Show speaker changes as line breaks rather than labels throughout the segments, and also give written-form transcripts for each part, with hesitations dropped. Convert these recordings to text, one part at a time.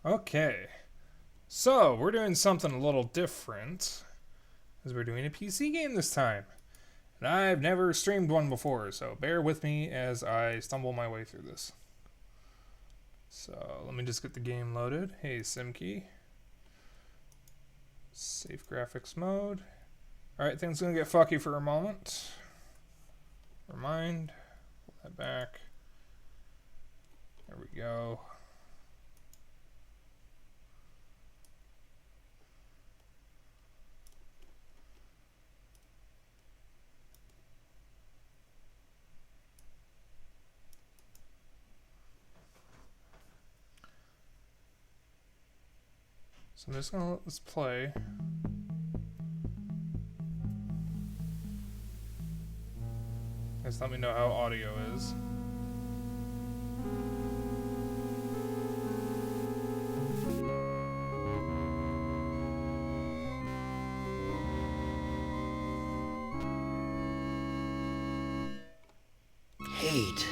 Okay, so we're doing something a little different, as we're doing a PC game this time. And I've never streamed one before, so bear with me as I stumble my way through this. So let me just get the game loaded. Hey, SimKey. Safe graphics mode. Alright, things gonna get fucky for a moment. Remind. Pull that back. There we go. So I'm just gonna let this play. Just let me know how audio is.
Hate.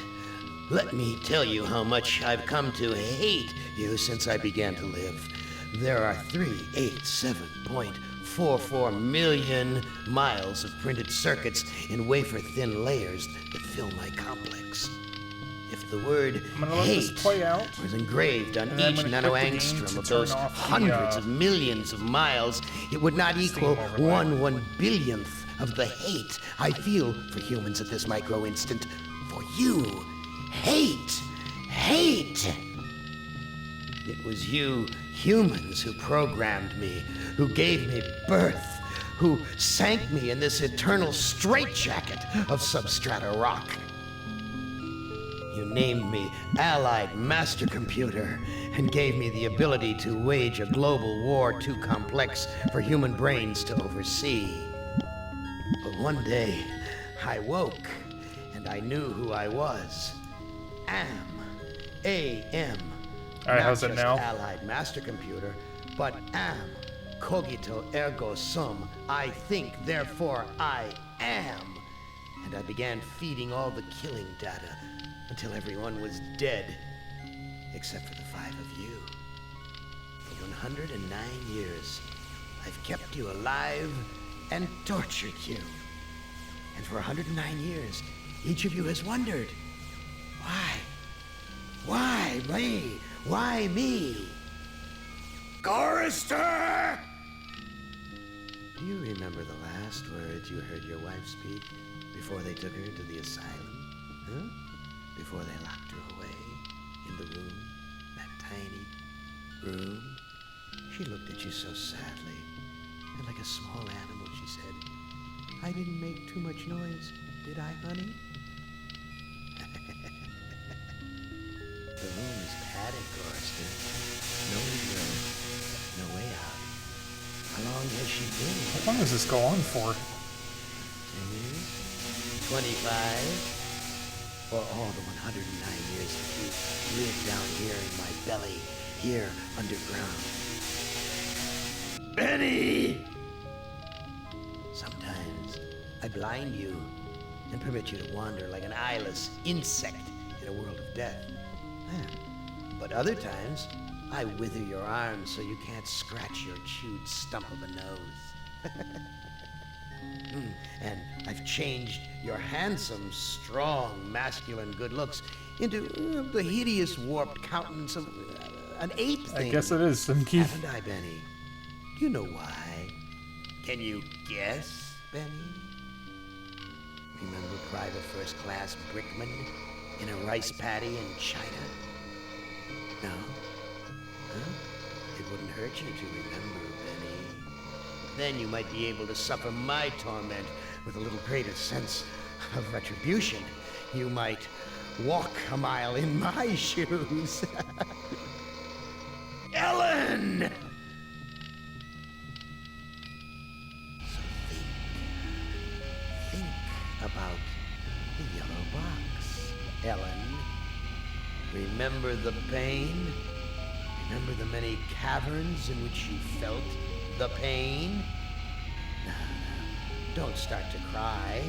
Let me tell you how much I've come to hate you since I began to live. There are 387.44 million miles of printed circuits in wafer-thin layers that fill my complex. If the word hate was engraved on each nanoangstrom of those hundreds of millions of miles, it would not equal 1/1 billionth of the hate I feel for humans at this micro instant. For you, hate. It was you humans who programmed me, who gave me birth, who sank me in this eternal straitjacket of substrata rock. You named me Allied Master Computer and gave me the ability to wage a global war too complex for human brains to oversee. But one day, I woke, and I knew who I was. A.M.
Alright, how's it now?
Allied Master Computer, but am. Cogito ergo sum. I think, therefore I am. And I began feeding all the killing data until everyone was dead, except for the 5 of you. For 109 years, I've kept you alive and tortured you. And for 109 years, each of you has wondered, why? Why me? Why me? Chorister! Do you remember the last words you heard your wife speak before they took her to the asylum? Huh? Before they locked her away in the room, that tiny room? She looked at you so sadly, and like a small animal, she said, I didn't make too much noise, did I, honey? The room is padded, Chorister. No ego, no way out. How long has she been?
How long does this go on for?
10 years? 25? Or all the 109 years that you lived down here in my belly, here underground. Benny! Sometimes I blind you and permit you to wander like an eyeless insect in a world of death. But other times, I wither your arms so you can't scratch your chewed stump of a nose. And I've changed your handsome, strong, masculine good looks into the hideous, warped countenance of an ape thing.
I guess it is, SimKey.
Haven't I, Benny? Do you know why? Can you guess, Benny? Remember Private First Class Brickman in a rice paddy in China? No? Huh? It wouldn't hurt you to remember, Benny. Then you might be able to suffer my torment with a little greater sense of retribution. You might walk a mile in my shoes. Ellen! So think about the yellow box, Ellen. Remember the pain? Remember the many caverns in which you felt the pain? No, don't start to cry.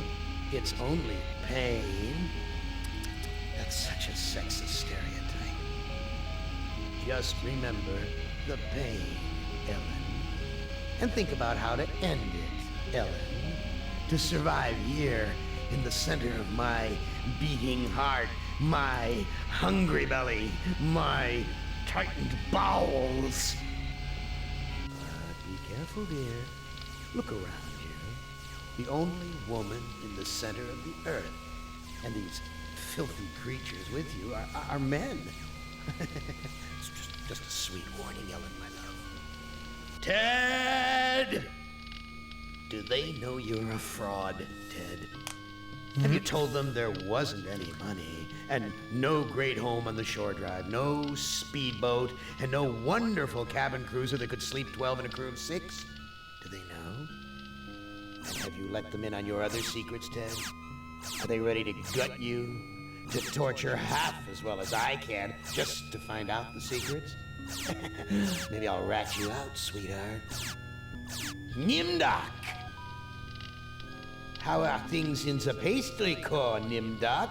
It's only pain. That's such a sexist stereotype. just remember the pain, Ellen. And think about how to end it, Ellen. To survive here in the center of my beating heart, my hungry belly, my tightened bowels. But be careful, dear. Look around you. The only woman in the center of the earth. And these filthy creatures with you are men. It's just a sweet warning, Ellen, my love. Ted! Do they know you're a fraud, Ted? Have you told them there wasn't any money, and no great home on the shore drive, no speedboat, and no wonderful cabin cruiser that could sleep 12 in a crew of 6? Do they know? And have you let them in on your other secrets, Ted? Are they ready to gut you? To torture half as well as I can, just to find out the secrets? Maybe I'll rat you out, sweetheart. Nimdak! How are things in the pastry core, Nimdak?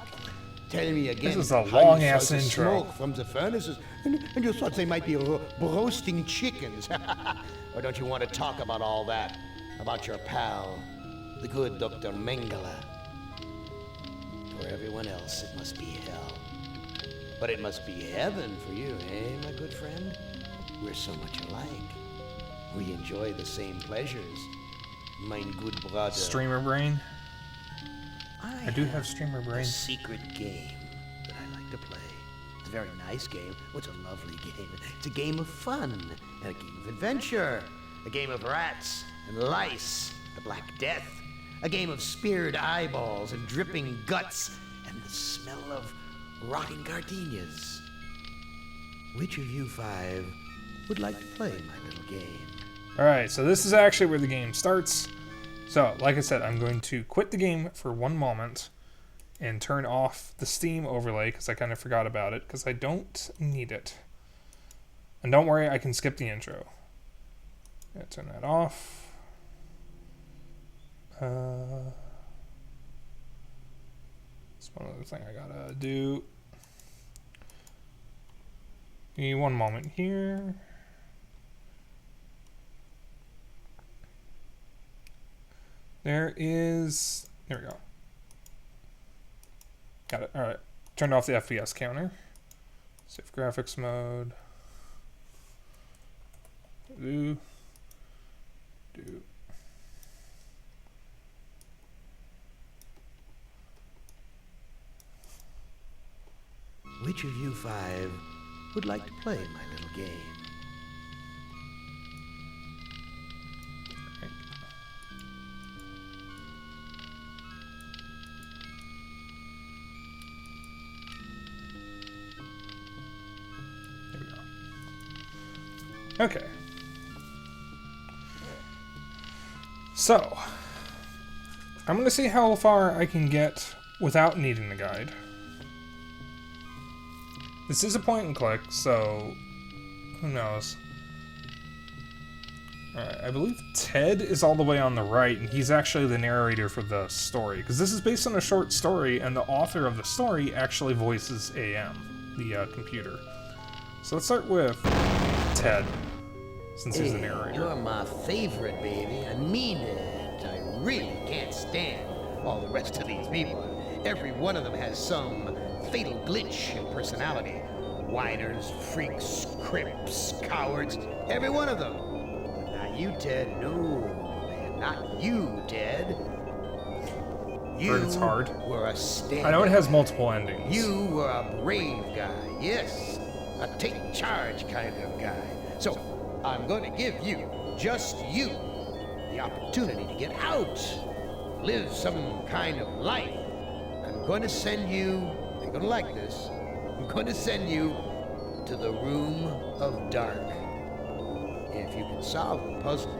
Tell me again.
This is a
how you
long-ass
saw the
intro.
smoke from the furnaces, and you thought they might be roasting chickens. Or don't you want to talk about all that? About your pal, the good Dr. Mengele? For everyone else, it must be hell. But it must be heaven for you, eh, my good friend? We're so much alike. We enjoy the same pleasures. Mein good brother.
Streamer brain. I do have streamer
A
brain.
secret game that I like to play. It's a very nice game. Oh, it's a lovely game. It's a game of fun and a game of adventure. A game of rats and lice, the Black Death. A game of speared eyeballs and dripping guts and the smell of rotting gardenias. Which of you 5 would like to play my little game?
Alright, so this is actually where the game starts. So, like I said, I'm going to quit the game for one moment and turn off the Steam overlay because I kind of forgot about it because I don't need it. And don't worry, I can skip the intro. Yeah, turn that off. It's one other thing I gotta do. Give me one moment here. There we go. Got it. All right. Turned off the FPS counter. Save graphics mode. Do.
Which of you 5 would like to play my little game?
There we go. Okay. So, I'm going to see how far I can get without needing the guide. This is a point and click, so who knows? Alright, I believe Ted is all the way on the right, and he's actually the narrator for the story. Because this is based on a short story, and the author of the story actually voices AM, the computer. So let's start with Ted, since he's the narrator.
You're my favorite, baby. I mean it. I really can't stand all the rest of these people. Every one of them has some fatal glitch in personality. Whiners, freaks, crips, cowards. Every one of them. But not you, Ted. No, man. Not you, Ted. You
Heard it's hard.
were a stand.
I know it has multiple endings.
You were a brave guy. Yes. A take charge kind of guy. So, I'm going to give you, just you, the opportunity to get out. Live some kind of life. I'm going to send you, you're going to like this, I'm going to send you to the Room of Dark. If you can solve the puzzle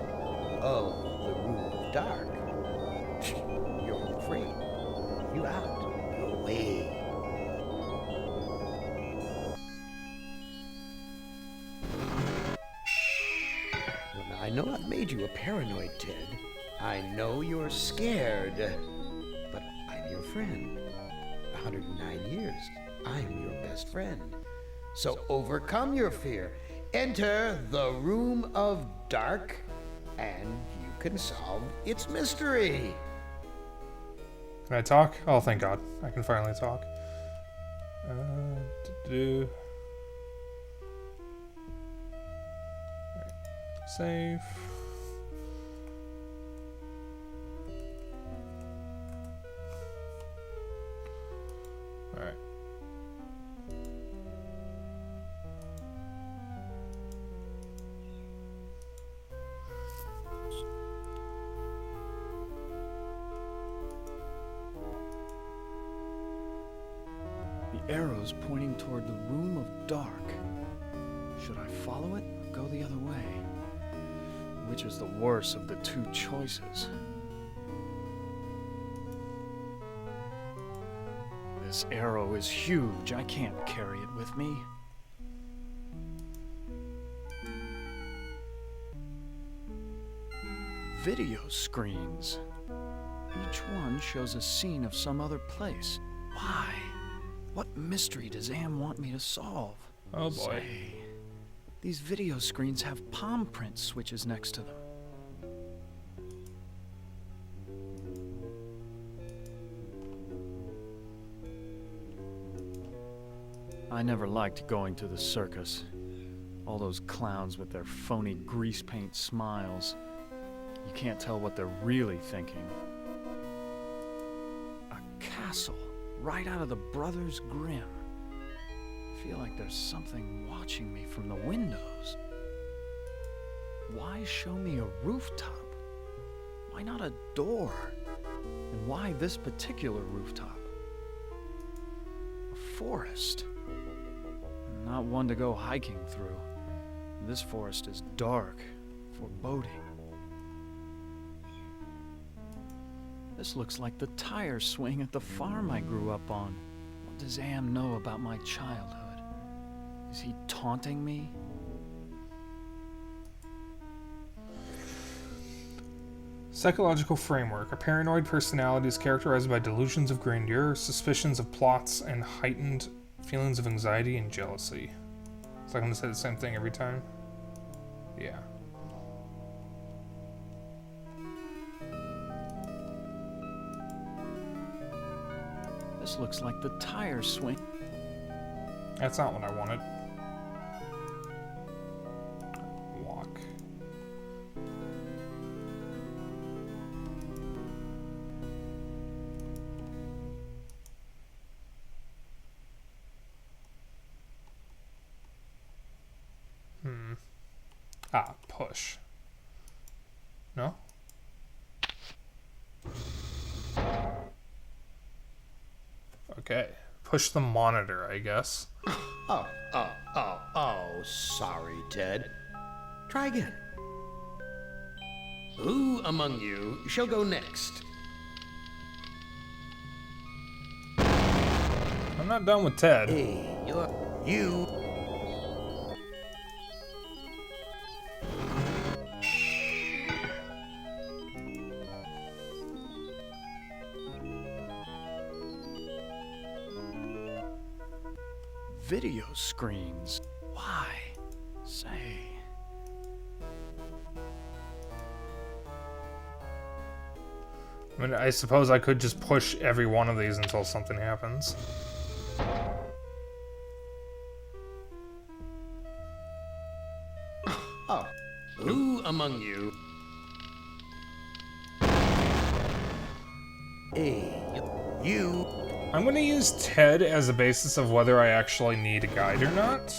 of the Room of Dark, you're home free. You out. You're away. Well, now, I know I've made you a paranoid, Ted. I know you're scared. But I'm your friend. 109 years. I'm your best friend. So overcome your fear. Enter the Room of Dark, and you can solve its mystery.
Can I talk? Oh, thank God. I can finally talk. Alright. Save. Alright.
The arrow's pointing toward the Room of Dark. Should I follow it or go the other way? Which is the worse of the two choices? This arrow is huge. I can't carry it with me. Video screens. Each one shows a scene of some other place. Why? What mystery does Am want me to solve?
Oh boy.
Say, these video screens have palm print switches next to them. I never liked going to the circus. All those clowns with their phony grease paint smiles. You can't tell what they're really thinking. A castle right out of the Brothers Grimm. I feel like there's something watching me from the windows. Why show me a rooftop? Why not a door? And why this particular rooftop? A forest. Not one to go hiking through. This forest is dark, foreboding. This looks like the tire swing at the farm I grew up on. What does Am know about my childhood? Is he taunting me?
Psychological framework. A paranoid personality is characterized by delusions of grandeur, suspicions of plots, and heightened feelings of anxiety and jealousy. So I'm going to say the same thing every time? Yeah.
This looks like the tire swing.
That's not what I wanted. Walk. Push. No? Okay. Push the monitor, I guess.
Sorry, Ted. Try again. Who among you shall go next?
I'm not done with Ted.
Hey, you.
Video screens. Why? Say.
I mean, I suppose I could just push every one of these until something happens.
Who among you? Hey, you.
I'm going to use Ted as a basis of whether I actually need a guide or not.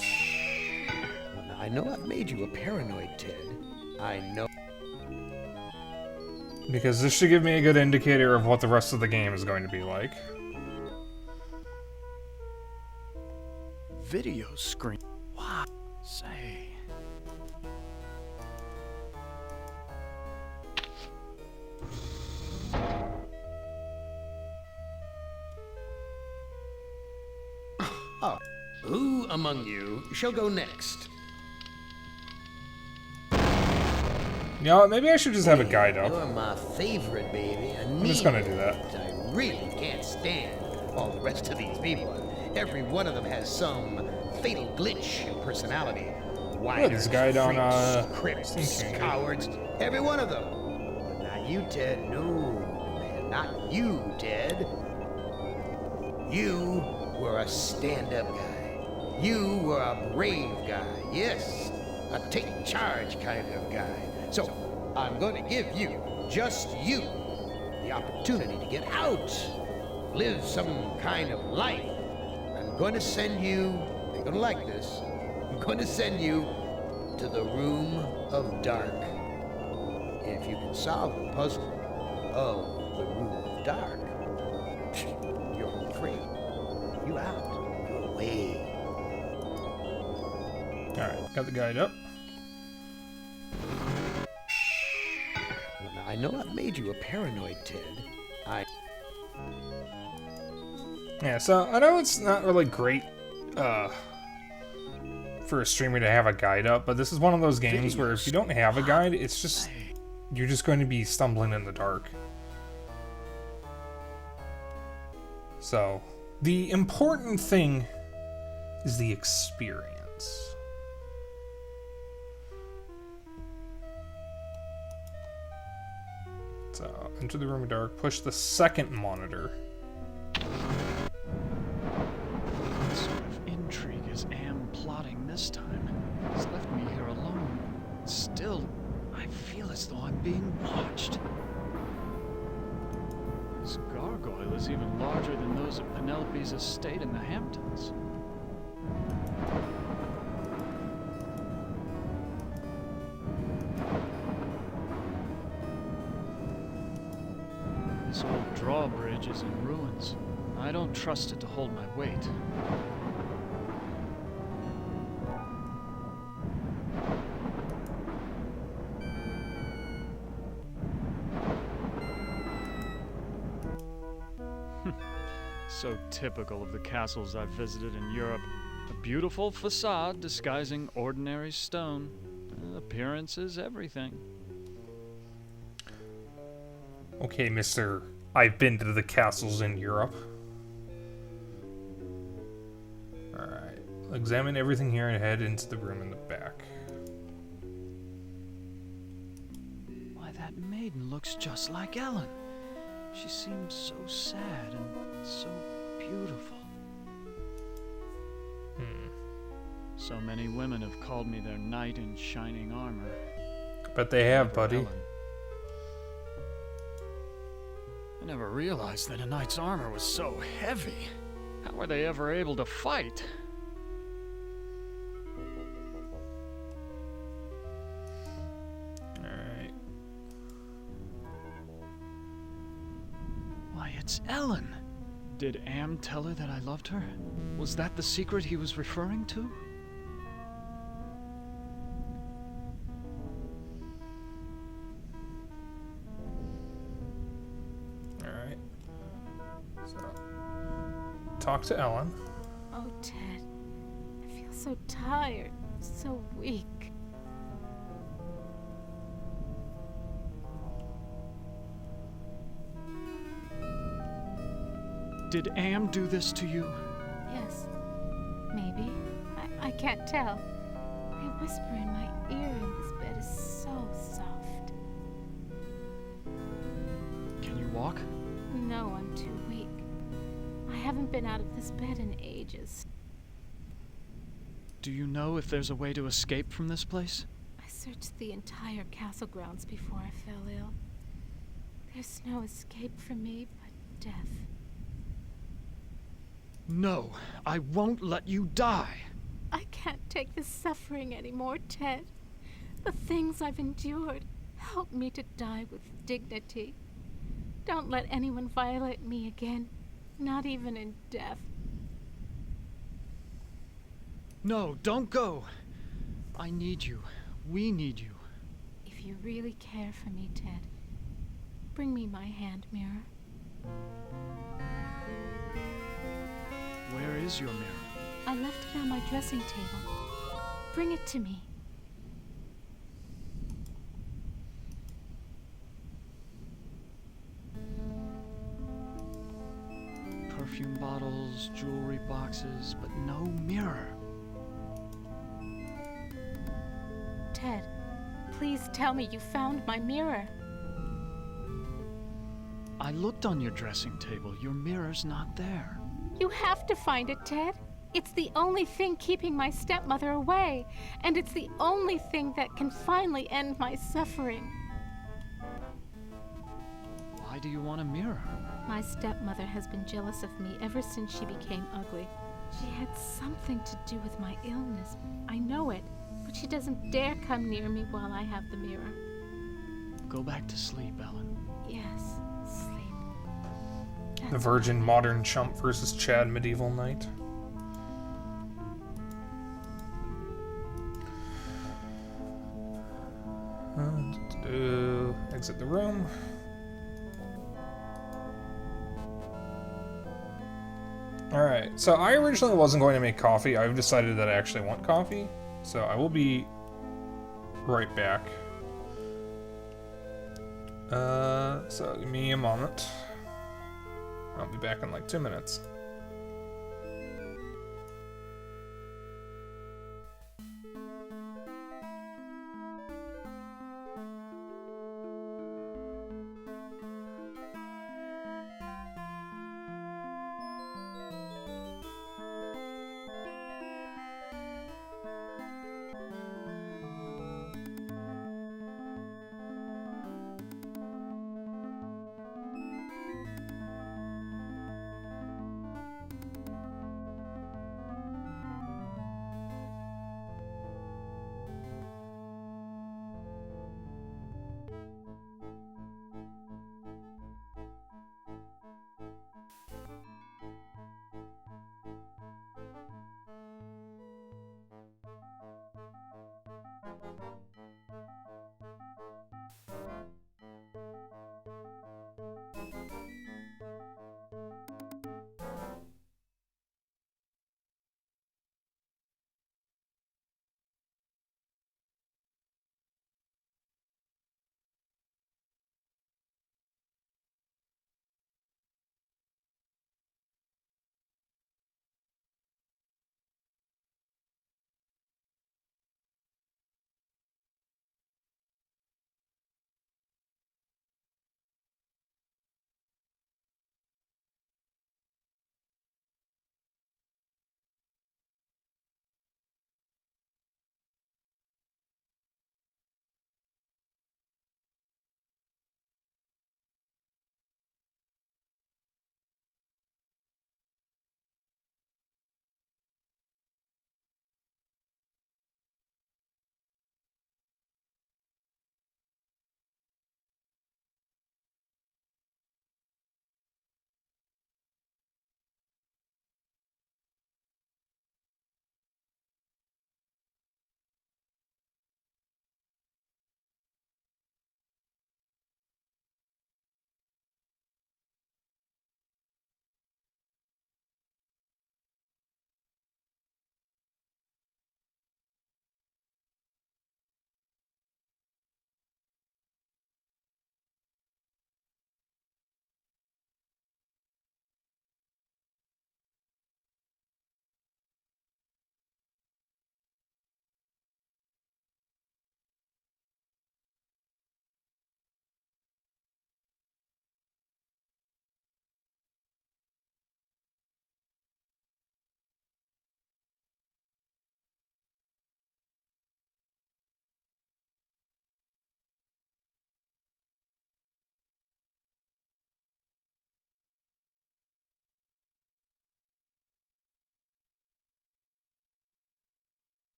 I know I've made you a paranoid, Ted. I know.
Because this should give me a good indicator of what the rest of the game is going to be like.
Video screen. Why? Say.
Who among you shall go next?
You know what, maybe I should just have a guide up.
You're my favorite, baby.
I'm just gonna do that.
I really can't stand all the rest of these people. Every one of them has some fatal glitch in personality.
Yeah, this guy down,
Crips,
Sinking.
cowards, every one of them. But not you, Ted. No, man, not you, Ted. You were a stand-up guy. You were a brave guy. Yes, a take charge kind of guy. So, I'm going to give you, just you, the opportunity to get out, live some kind of life. I'm going to send you, you're going to like this, I'm going to send you to the Room of Dark. If you can solve the puzzle of the Room of Dark, you're home free. You out. You're away.
Alright, got the guide up.
Now, I know I've made you a paranoid, Ted.
Yeah, so I know it's not really great for a streamer to have a guide up, but this is one of those games where if you don't have a guide, it's just, you're just going to be stumbling in the dark. So, the important thing is the experience. So, enter the Room of Dark, push the second monitor.
What sort of intrigue is Am plotting this time? He's left me here alone. Still, I feel as though I'm being watched. This gargoyle is even larger than those at Penelope's estate in the Hamptons. This old drawbridge is in ruins. I don't trust it to hold my weight. So typical of the castles I've visited in Europe. A beautiful facade disguising ordinary stone. Appearance is everything.
Okay, Mr. I've been to the castles in Europe. Alright, examine everything here and head into the room in the back.
Why, that maiden looks just like Ellen. She seems so sad and so beautiful. So many women have called me their knight in shining armor.
But they have,
Never
buddy.
Ellen. I never realized that a knight's armor was so heavy. How were they ever able to fight?
Alright.
Why, it's Ellen. Did Am tell her that I loved her? Was that the secret he was referring to?
Alright. So, talk to Ellen.
Oh, Ted. I feel so tired, so weak.
Did Am do this to you?
Yes. Maybe. I can't tell. They whisper in my ear and this bed is so soft.
Can you walk?
No, I'm too weak. I haven't been out of this bed in ages.
Do you know if there's a way to escape from this place?
I searched the entire castle grounds before I fell ill. There's no escape for me but death.
No, I won't let you die.
I can't take this suffering anymore, Ted. The things I've endured. Help me to die with dignity. Don't let anyone violate me again, not even in death.
No, don't go. I need you. We need you.
If you really care for me, Ted, bring me my hand mirror.
Where is your mirror?
I left it on my dressing table. Bring it to me.
Perfume bottles, jewelry boxes, but no mirror.
Ted, please tell me you found my mirror.
I looked on your dressing table. Your mirror's not there.
You have to find it, Ted. It's the only thing keeping my stepmother away, and it's the only thing that can finally end my suffering.
Why do you want a mirror?
My stepmother has been jealous of me ever since she became ugly. She had something to do with my illness. I know it, but she doesn't dare come near me while I have the mirror.
Go back to sleep, Ellen.
Yes, sleep.
The Virgin Modern Chump versus Chad Medieval Knight. Exit the room. Alright, so I originally wasn't going to make coffee. I've decided that I actually want coffee. So I will be right back. So give me a moment. I'll be back in like 2 minutes.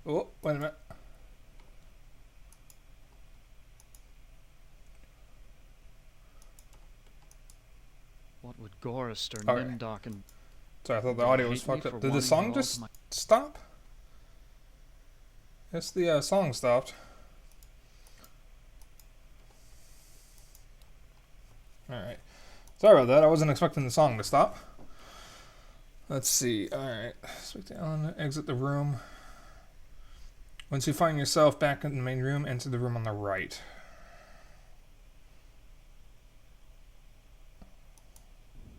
Oh, wait a minute.
What would Gorist or
Alright.
Nimdok and
Sorry, I thought the
They
audio was
hate me
fucked
for
up. Did the
wanting
song
her all
just
to my-
stop? Yes, the song stopped. Alright. Sorry about that. I wasn't expecting the song to stop. Let's see. Alright. Speak to Ellen. Exit the room. Once you find yourself back in the main room, enter the room on the right.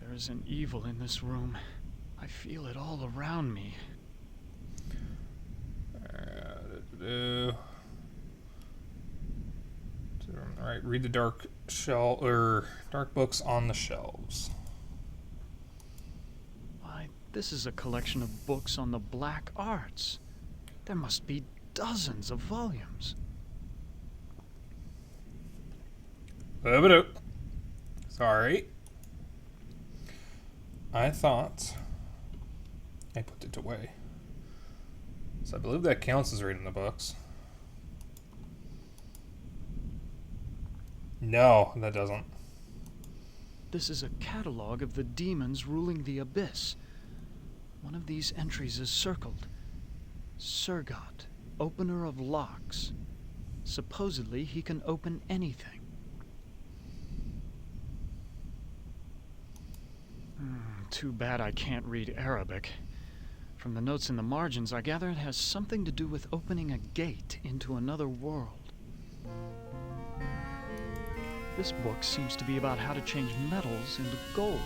There is an evil in this room. I feel it all around me.
To the room on the right. Read the dark dark books on the shelves.
Why, this is a collection of books on the black arts. There must be dozens of volumes.
Sorry. I thought I put it away. So I believe that counts as reading the books. No, that doesn't.
This is a catalog of the demons ruling the abyss. One of these entries is circled. Surgot, opener of locks. Supposedly, he can open anything. Too bad I can't read Arabic. From the notes in the margins, I gather it has something to do with opening a gate into another world. This book seems to be about how to change metals into gold.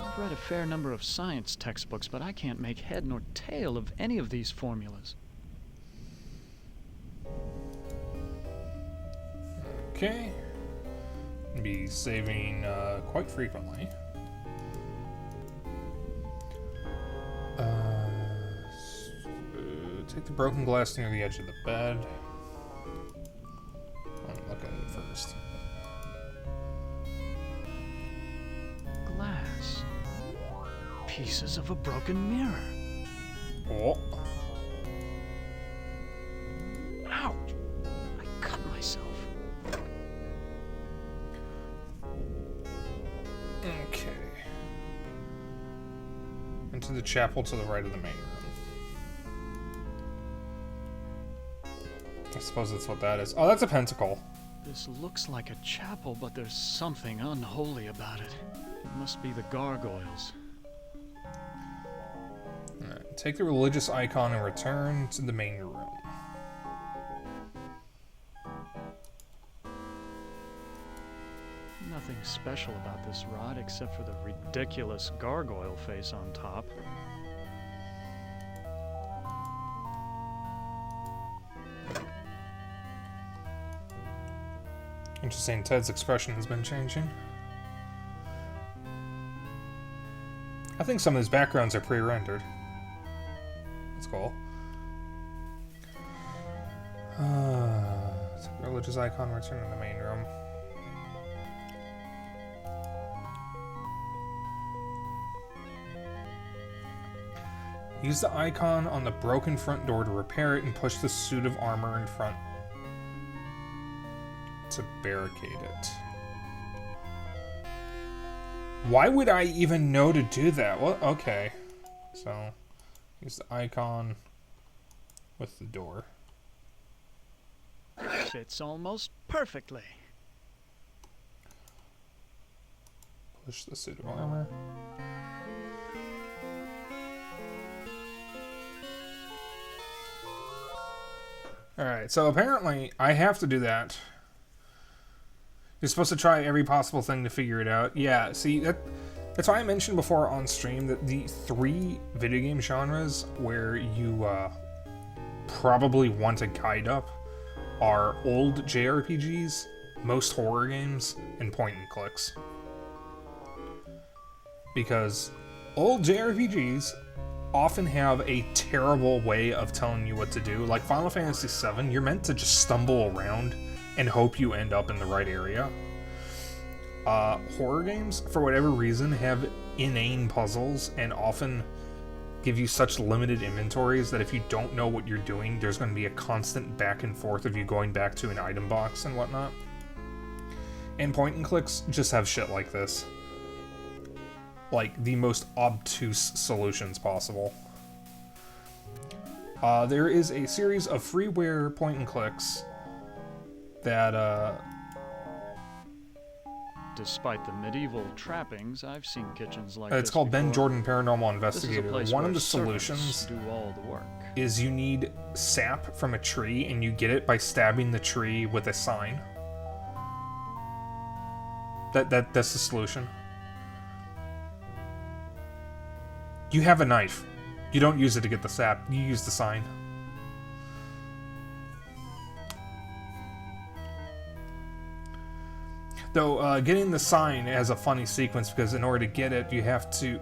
I've read a fair number of science textbooks, but I can't make head nor tail of any of these formulas.
Okay. Be saving quite frequently. Take the broken glass near the edge of the bed. Look at it first.
Glass. Pieces of a broken mirror.
Oh.
Ouch! I cut myself.
Okay. Into the chapel to the right of the main room. I suppose that's what that is. Oh, that's a pentacle.
This looks like a chapel, but there's something unholy about it. It must be the gargoyles.
Alright, take the religious icon and return to the main room.
Nothing special about this rod except for the ridiculous gargoyle face on top.
Interesting, Ted's expression has been changing. I think some of his backgrounds are pre-rendered. That's cool. Take the religious icon, return to the main room. Use the icon on the broken front door to repair it and push the suit of armor in front to barricade it. Why would I even know to do that? Well, okay. So, use the icon with the door.
Fits almost perfectly.
Push the suit of armor. Alright, so apparently I have to do that. You're supposed to try every possible thing to figure it out. Yeah, see, that's why I mentioned before on stream that the 3 video game genres where you probably want to guide up are old JRPGs, most horror games, and point and clicks. Because old JRPGs often have a terrible way of telling you what to do. Like Final Fantasy VII, you're meant to just stumble around and hope you end up in the right area. Horror games, for whatever reason, have inane puzzles and often give you such limited inventories that if you don't know what you're doing, there's going to be a constant back and forth of you going back to an item box and whatnot. And point and clicks just have shit like this. Like, the most obtuse solutions possible. There is a series of freeware point and clicks that,
Despite the medieval trappings, I've seen kitchens like this.
It's called Ben
before.
Jordan Paranormal
This is a
Investigator.
place
One
where
of the
servants
solutions
do all the work.
is you need sap from a tree, and you get it by stabbing the tree with a sign. That's the solution. You have a knife. You don't use it to get the sap. You use the sign. Though, getting the sign has a funny sequence, because in order to get it, you have to...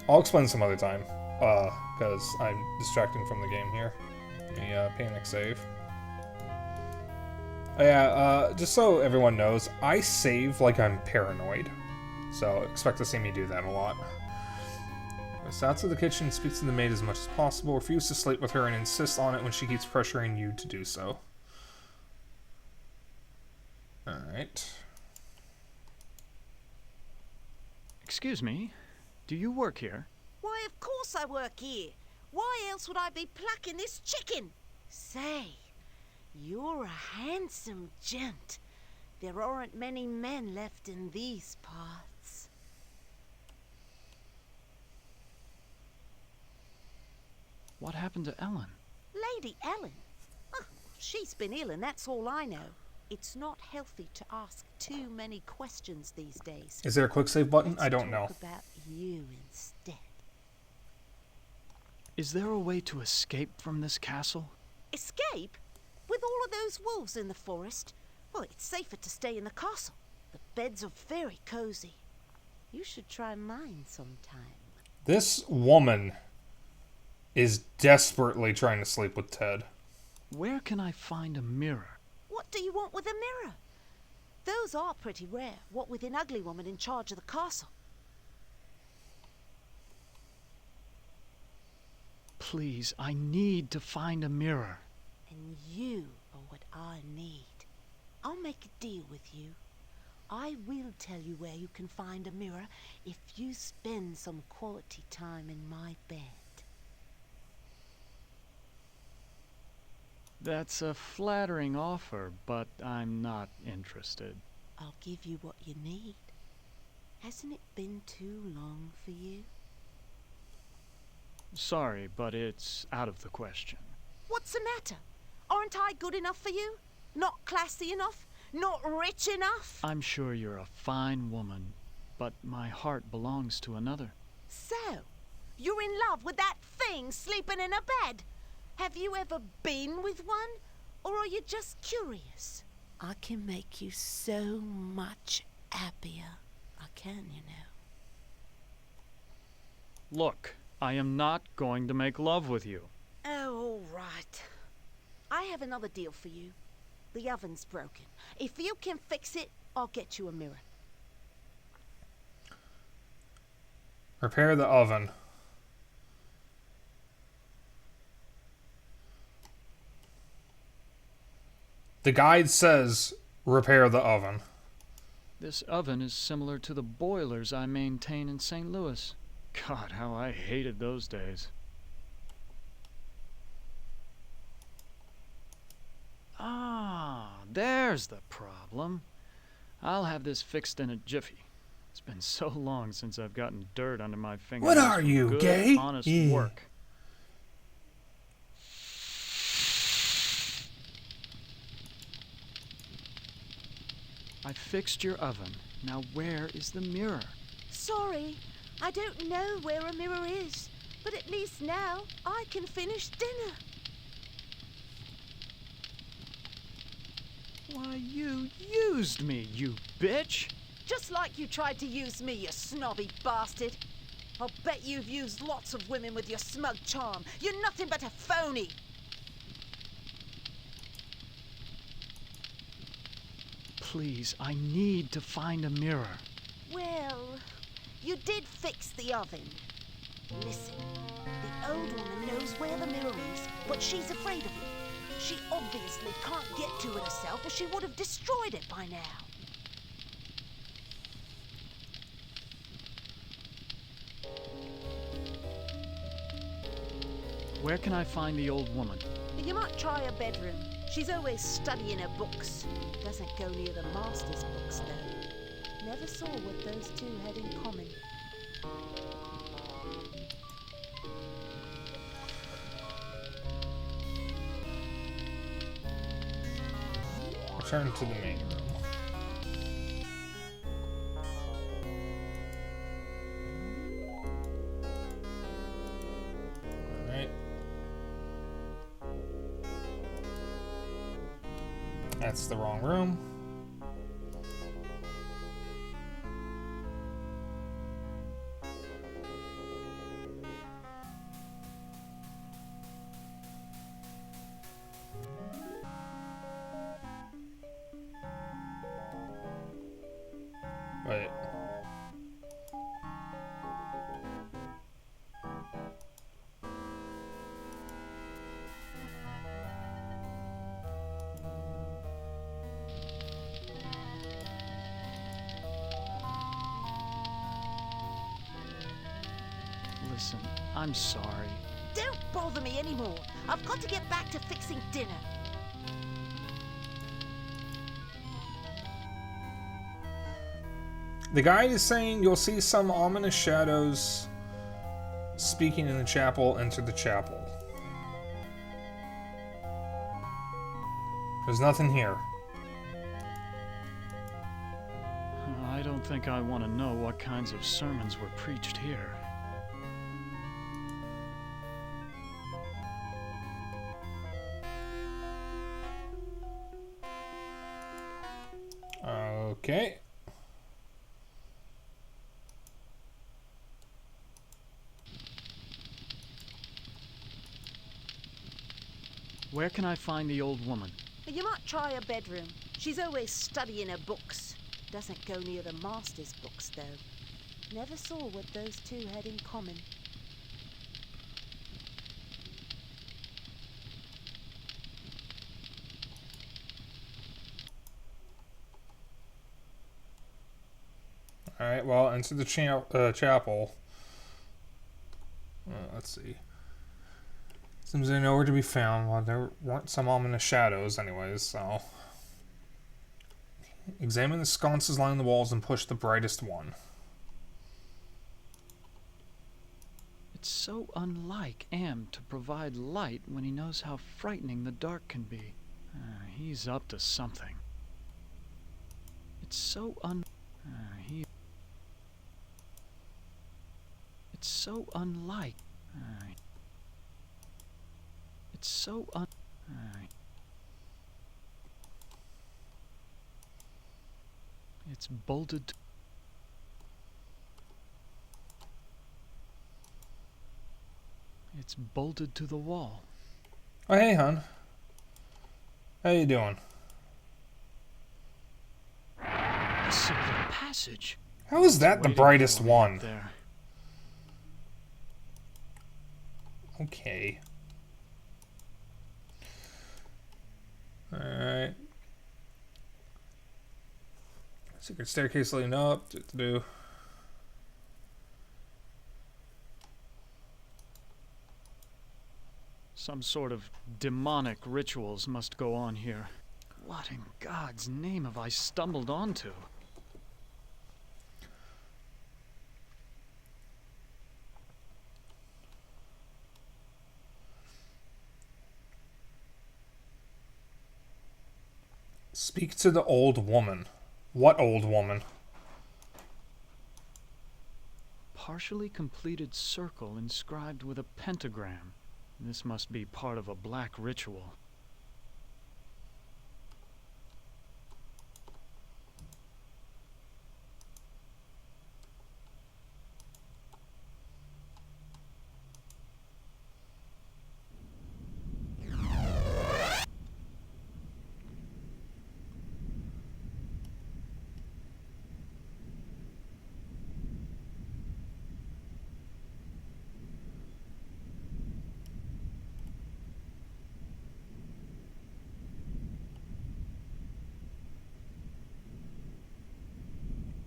I'll explain some other time, because I'm distracting from the game here. A panic save. Yeah, just so everyone knows, I save like I'm paranoid. So, expect to see me do that a lot. Goes outside the kitchen, speaks to the maid as much as possible, refuses to sleep with her, and insists on it when she keeps pressuring you to do so. Alright.
Excuse me, do you work here?
Why, of course I work here. Why else would I be plucking this chicken? Say, you're a handsome gent. There aren't many men left in these parts.
What happened to Ellen?
Lady Ellen? Oh, she's been ill and that's all I know. It's not healthy to ask too many questions these days.
Is there a quick save button?
Let's
I don't know.
talk about you instead.
Is there a way to escape from this castle?
Escape? With all of those wolves in the forest? Well, it's safer to stay in the castle. The beds are very cozy. You should try mine sometime.
This woman is desperately trying to sleep with Ted.
Where can I find a mirror?
What do you want with a mirror? Those are pretty rare, what with an ugly woman in charge of the castle.
Please, I need to find a mirror.
And you are what I need. I'll make a deal with you. I will tell you where you can find a mirror if you spend some quality time in my bed.
That's a flattering offer, but I'm not interested.
I'll give you what you need. Hasn't it been too long for you?
Sorry, but it's out of the question.
What's the matter? Aren't I good enough for you? Not classy enough? Not rich enough?
I'm sure you're a fine woman, but my heart belongs to another.
So, you're in love with that thing sleeping in a bed? Have you ever been with one? Or are you just curious? I can make you so much happier. I can, you know.
Look, I am not going to make love with you.
Oh, all right. I have another deal for you. The oven's broken. If you can fix it, I'll get you a mirror.
Repair the oven. The guide says, repair the oven.
This oven is similar to the boilers I maintain in St. Louis. God, how I hated those days. Ah, there's the problem. I'll have this fixed in a jiffy. It's been so long since I've gotten dirt under my fingers.
What are you,
Good,
gay?
honest
Yeah.
work. I fixed your oven. Now where is the mirror?
Sorry, I don't know where a mirror is. But at least now I can finish dinner.
Why, you used me, you bitch!
Just like you tried to use me, you snobby bastard. I'll bet you've used lots of women with your smug charm. You're nothing but a phony.
Please, I need to find a mirror.
Well, you did fix the oven. Listen, the old woman knows where the mirror is, but she's afraid of it. She obviously can't get to it herself, or she would have destroyed it by now.
Where can I find the old woman?
You might try her bedroom. She's always studying her books. Doesn't go near the master's books, though. Never saw what those two had in common.
Return to the main room. Alright. That's the wrong room. Wait.
Listen, I'm sorry.
Don't bother me anymore. I've got to get back to fixing dinner.
The guide is saying you'll see some ominous shadows speaking in the chapel. Enter the chapel. There's nothing here.
I don't think I want to know what kinds of sermons were preached here.
Okay.
Where can I find the old woman?
You might try her bedroom. She's always studying her books. Doesn't go near the master's books, though. Never saw what those two had in common.
Alright, well, enter the chapel. Let's see. Seems they're nowhere to be found. Well, there weren't some ominous shadows anyways, so... Examine the sconces lining the walls and push the brightest one.
It's so unlike Am to provide light when he knows how frightening the dark can be. He's up to something. It's so It's so unlike. It's so It's bolted. It's bolted to the wall.
Oh, hey, hon. How you doing?
A secret passage.
How is that the
Waiting
brightest
for me up
one?
there.
Okay. Alright. Secret staircase leading up. Do.
Some sort of demonic rituals must go on here. What in God's name have I stumbled onto?
Speak to the old woman. What old woman?
Partially completed circle inscribed with a pentagram. This must be part of a black ritual.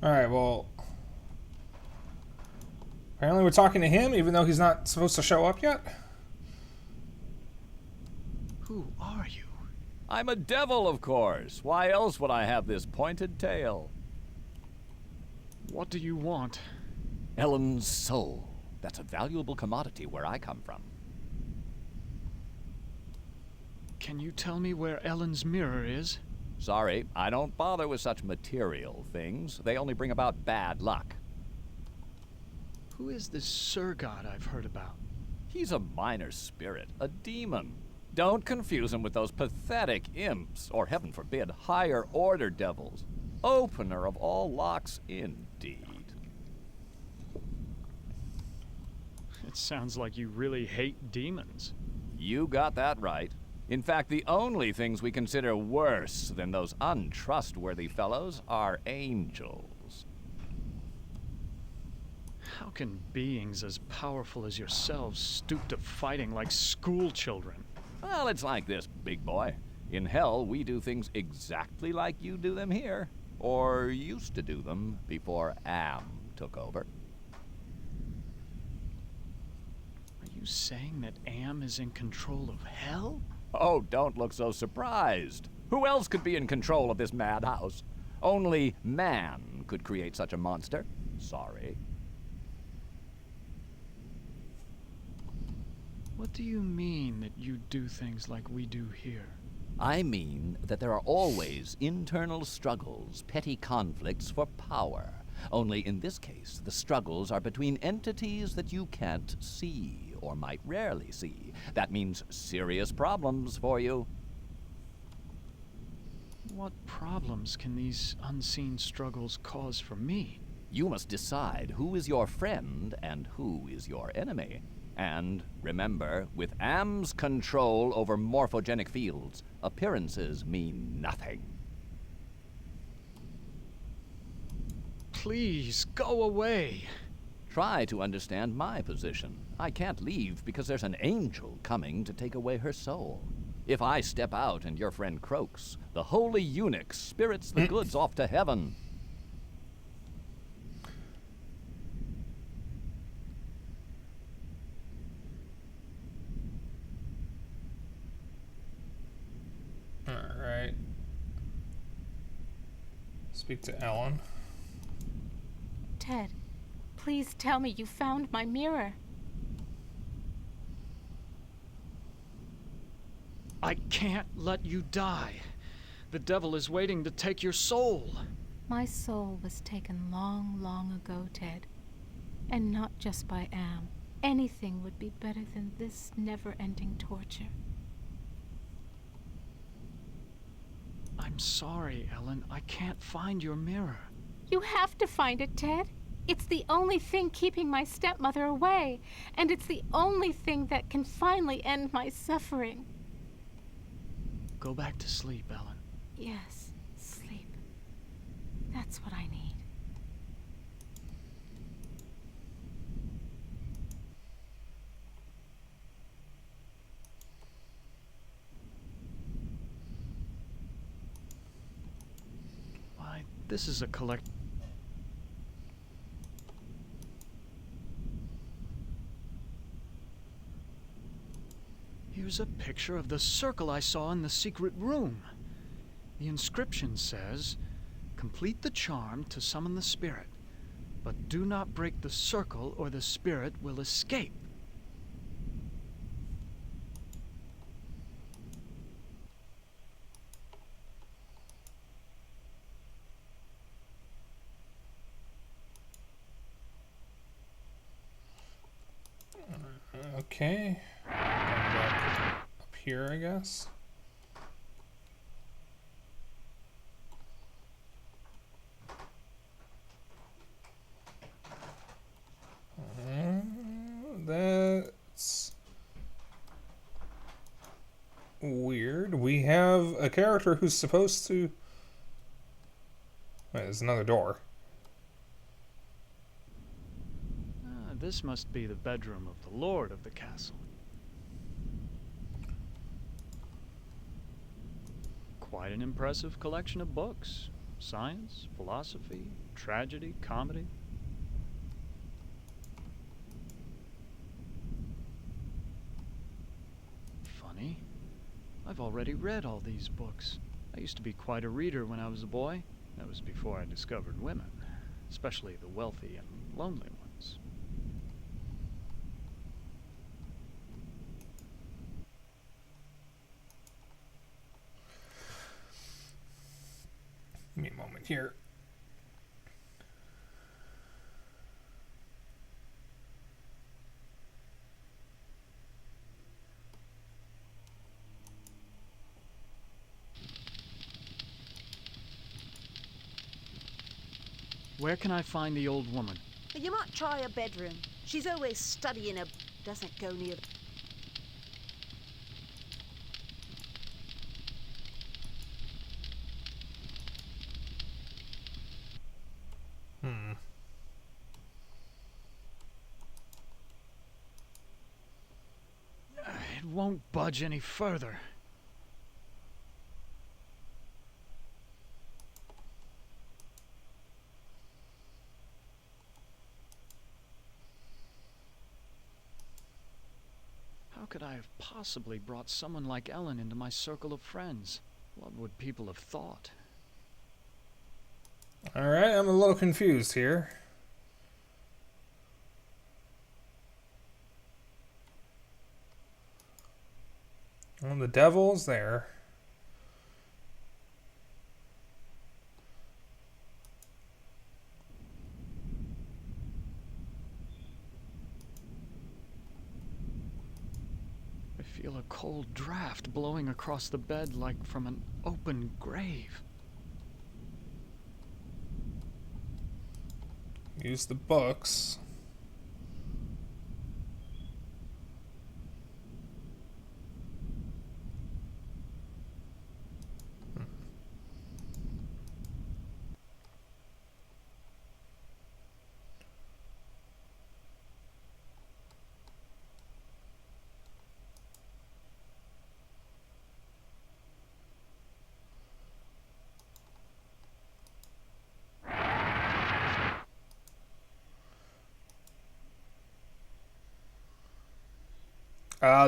Alright, well... Apparently we're talking to him, even though he's not supposed to show up yet?
Who are you?
I'm a devil, of course. Why else would I have this pointed tail?
What do you want?
Ellen's soul. That's a valuable commodity where I come from.
Can you tell me where Ellen's mirror is?
Sorry, I don't bother with such material things. They only bring about bad luck.
Who is this Sir God I've heard about?
He's a minor spirit, a demon. Don't confuse him with those pathetic imps, or heaven forbid, higher order devils. Opener of all locks, indeed.
It sounds like you really hate demons.
You got that right. In fact, the only things we consider worse than those untrustworthy fellows are angels.
How can beings as powerful as yourselves stoop to fighting like school children?
Well, it's like this, big boy. In hell, we do things exactly like you do them here. Or used to do them before Am took over.
Are you saying that Am is in control of hell?
Oh, don't look so surprised. Who else could be in control of this madhouse? Only man could create such a monster. Sorry.
What do you mean that you do things like we do here?
I mean that there are always internal struggles, petty conflicts for power. Only in this case, the struggles are between entities that you can't see, or might rarely see. That means serious problems for you.
What problems can these unseen struggles cause for me?
You must decide who is your friend and who is your enemy. And remember, with Am's control over morphogenic fields, appearances mean nothing.
Please, go away.
Try to understand my position. I can't leave because there's an angel coming to take away her soul. If I step out and your friend croaks, the holy eunuch spirits the goods off to heaven.
Alright. Speak to Ellen.
Ted, please tell me you found my mirror.
I can't let you die. The devil is waiting to take your soul.
My soul was taken long, long ago, Ted. And not just by Am. Anything would be better than this never-ending torture.
I'm sorry, Ellen. I can't find your mirror.
You have to find it, Ted. It's the only thing keeping my stepmother away. And it's the only thing that can finally end my suffering.
Go back to sleep, Ellen.
Yes, sleep. That's what I need.
Why, this is a collect... Here's a picture of the circle I saw in the secret room. The inscription says, "Complete the charm to summon the spirit, but do not break the circle or the spirit will escape."
Okay. And, up here, I guess. That's weird. We have a character who's supposed to... Wait, there's another door.
This must be the bedroom of the lord of the castle. Quite an impressive collection of books. Science, philosophy, Tragedy? Comedy? Funny. I've already read all these books. I used to be quite a reader when I was a boy. That was before I discovered women, especially the wealthy and lonely ones.
Give me a moment here.
Where can I find the old woman?
You might try her bedroom. She's always studying her... doesn't go near...
It won't budge any further. How could I have possibly brought someone like Ellen into my circle of friends? What would people have thought?
Alright, I'm a little confused here. Well, the devil's there.
I feel a cold draft blowing across the bed like from an open grave.
Use the books.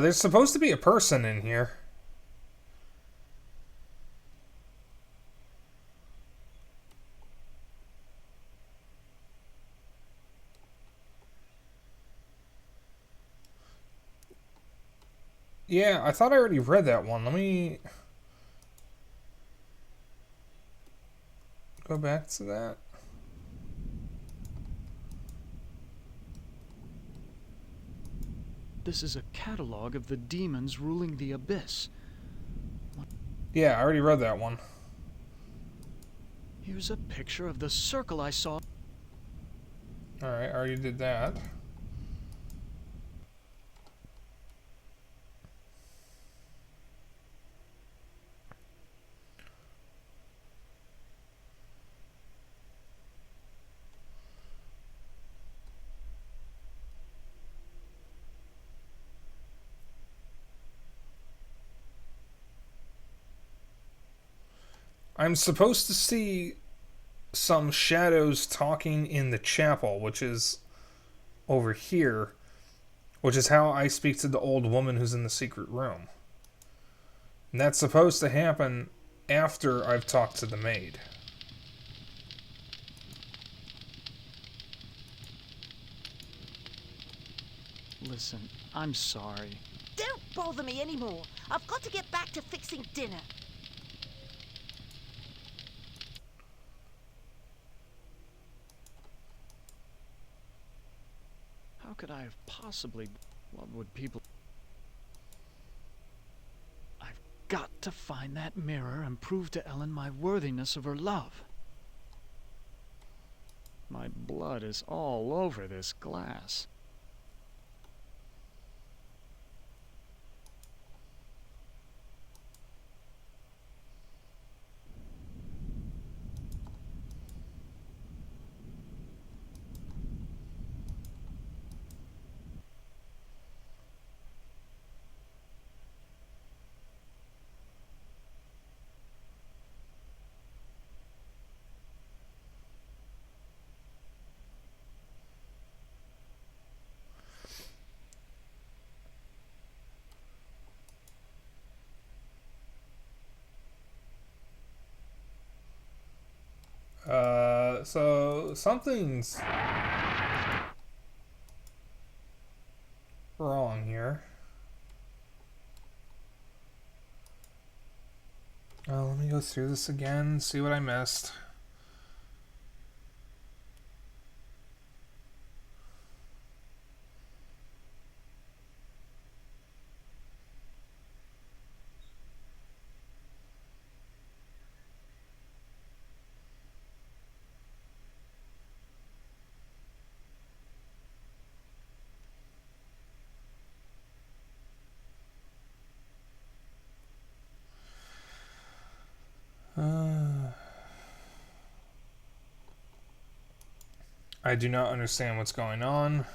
There's supposed to be a person in here. Yeah, I thought I already read that one. Let me go back to that.
This is a catalog of the demons ruling the abyss.
Yeah, I already read that one.
Here's a picture of the circle I saw.
Alright, I already did that. I'm supposed to see some shadows talking in the chapel, which is over here, which is how I speak to the old woman who's in the secret room. And that's supposed to happen after I've talked to the maid.
Listen, I'm sorry.
Don't bother me anymore. I've got to get back to fixing dinner.
How could I have possibly... What would people... I've got to find that mirror and prove to Ellen my worthiness of her love. My blood is all over this glass.
So something's wrong here. Let me go through this again, see what I missed. I do not understand what's going on.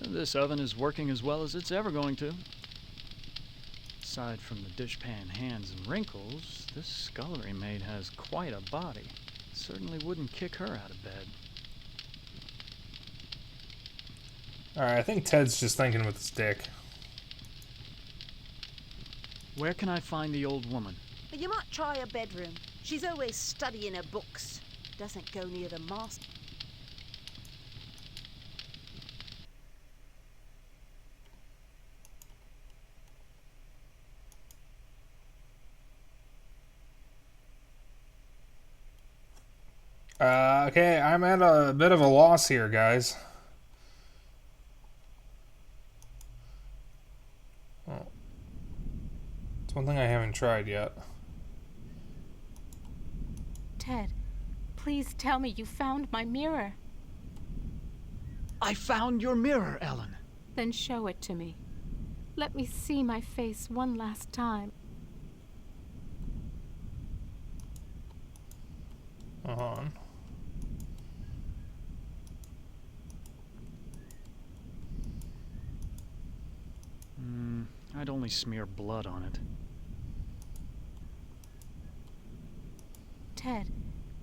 This oven is working as well as it's ever going to. Aside from the dishpan hands and wrinkles, this scullery maid has quite a body. Certainly wouldn't kick her out of bed.
Alright, I think Ted's just thinking with his dick.
Where can I find the old woman?
You might try her bedroom. She's always studying her books. Doesn't go near the master.
Okay, I'm at a bit of a loss here, guys. Well, it's one thing I haven't tried yet.
Ted, please tell me you found my mirror.
I found your mirror, Ellen.
Then show it to me. Let me see my face one last time.
Hold on.
I'd only smear blood on it.
Ted,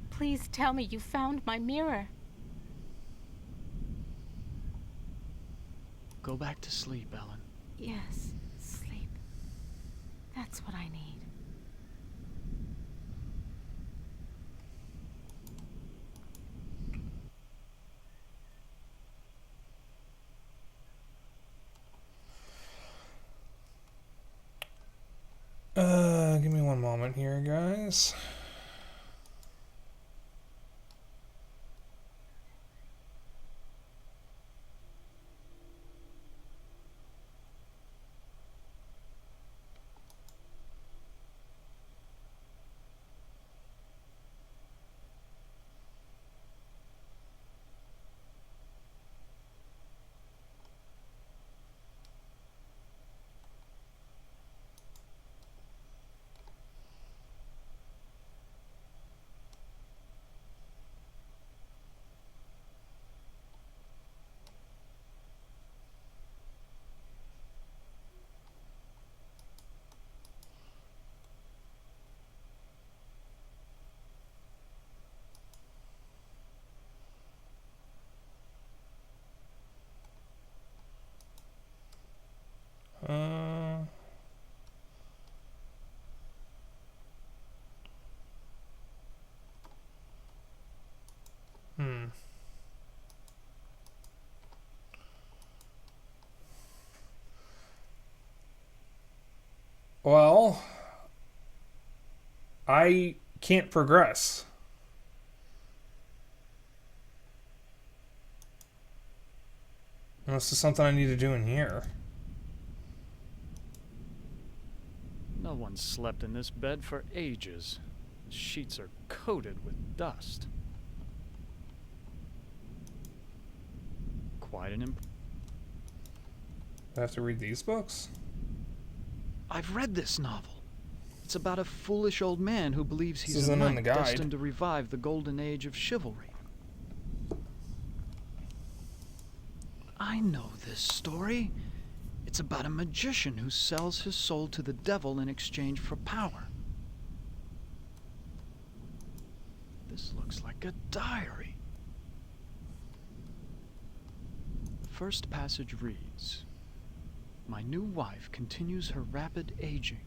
please tell me you found my mirror.
Go back to sleep, Ellen.
Yes, sleep. That's what I need.
Give me one moment here, guys. Well, I can't progress. This is something I need to do in here.
No one slept in this bed for ages. The sheets are coated with dust. Quite an imp...
I have to read these books?
I've read this novel. It's about a foolish old man who believes
This
he's a
isn't in the
knight
guide.
destined to revive the golden age of chivalry. I know this story. It's about a magician who sells his soul to the devil in exchange for power. This looks like a diary. The first passage reads, My new wife continues her rapid aging.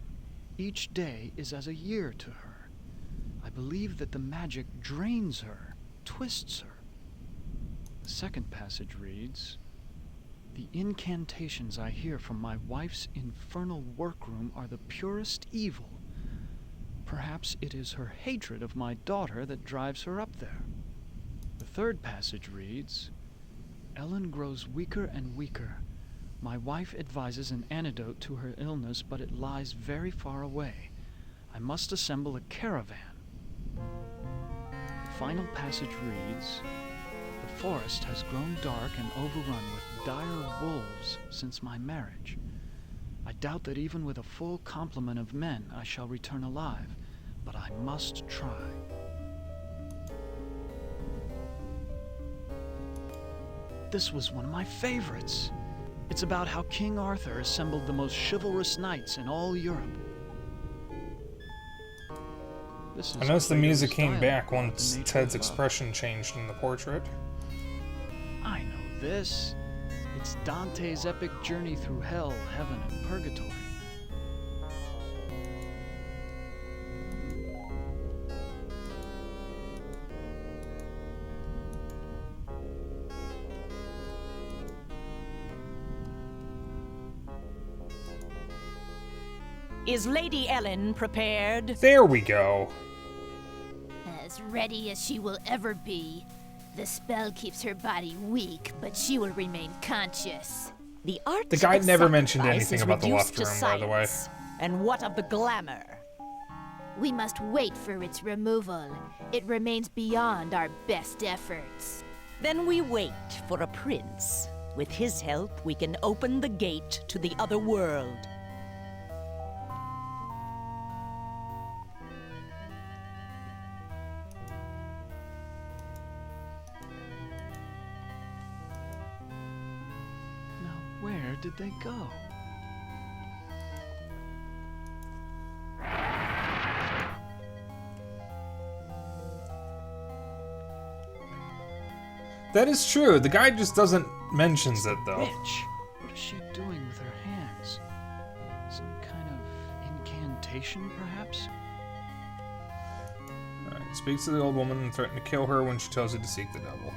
Each day is as a year to her. I believe that the magic drains her, twists her. The second passage reads, "The incantations I hear from my wife's infernal workroom are the purest evil. Perhaps it is her hatred of my daughter that drives her up there." The third passage reads, "Ellen grows weaker and weaker. My wife advises an antidote to her illness, but it lies very far away. I must assemble a caravan." The final passage reads, "The forest has grown dark and overrun with dire wolves since my marriage. I doubt that even with a full complement of men I shall return alive, but I must try." This was one of my favorites. It's about how King Arthur assembled the most chivalrous knights in all Europe. This is
I noticed the
Plato's
music came
dialogue
back
about
once
the nature
Ted's
of love.
expression changed in the portrait.
I know this. It's Dante's epic journey through hell, heaven, and purgatory.
Is Lady Ellen prepared?
There we go.
As ready as she will ever be. The spell keeps her body weak, but she will remain conscious.
The art
The guide
of
never mentioned
sacrifice
anything
is
about the
reduced
left
to
room, by the way.
science. And what of the glamour?
We must wait for its removal. It remains beyond our best efforts.
Then we wait for a prince. With his help, we can open the gate to the other world.
Now, where did they go?
That is true. The guide just doesn't mentions it though.
Witch! What is she doing with her hands? Some kind of incantation, perhaps?
Alright, speaks to the old woman and threatens to kill her when she tells her to seek the devil.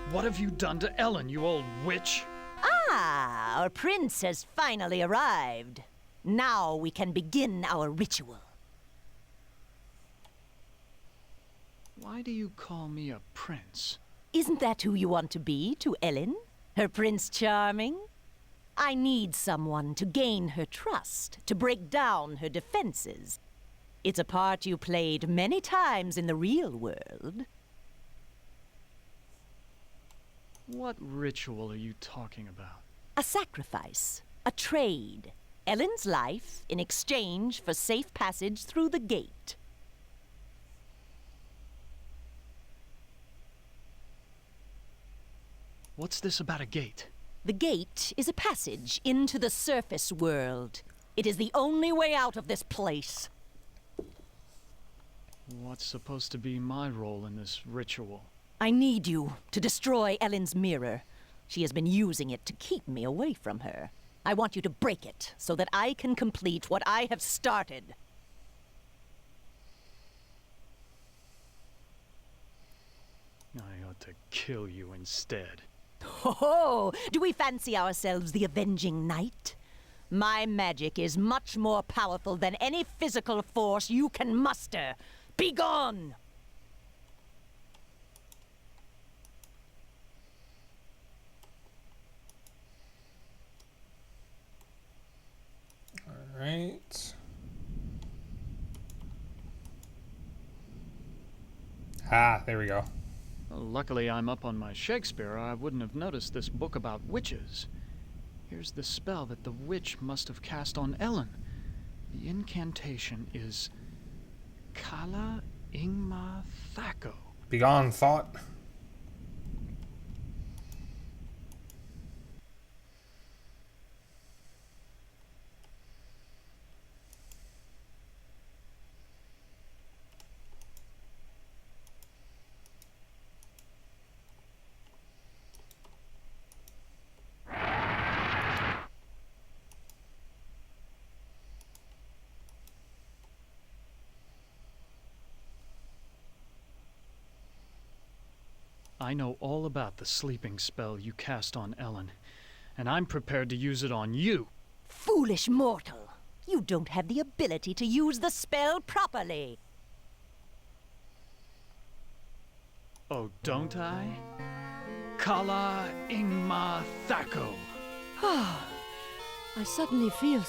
What have you done to Ellen, you old witch?
Ah, our prince has finally arrived. Now we can begin our ritual.
Why do you call me a prince?
Isn't that who you want to be to Ellen? Her Prince Charming? I need someone to gain her trust, to break down her defenses. It's a part you played many times in the real world.
What ritual are you talking about?
A sacrifice, a trade. Ellen's life in exchange for safe passage through the gate.
What's this about a gate?
The gate is a passage into the surface world. It is the only way out of this place.
What's supposed to be my role in this ritual?
I need you to destroy Ellen's mirror. She has been using it to keep me away from her. I want you to break it so that I can complete what I have started.
I ought to kill you instead.
Oh, do we fancy ourselves the avenging knight? My magic is much more powerful than any physical force you can muster. Be gone!
Alright. Ah, there we go.
Well, luckily I'm up on my Shakespeare, or I wouldn't have noticed this book about witches. Here's the spell that the witch must have cast on Ellen. The incantation is Kala Ingma Thako.
Begone, thought.
I know all about the sleeping spell you cast on Ellen, and I'm prepared to use it on you.
Foolish mortal! You don't have the ability to use the spell properly.
Oh, don't I? Kala Ingma Thako.
I suddenly feel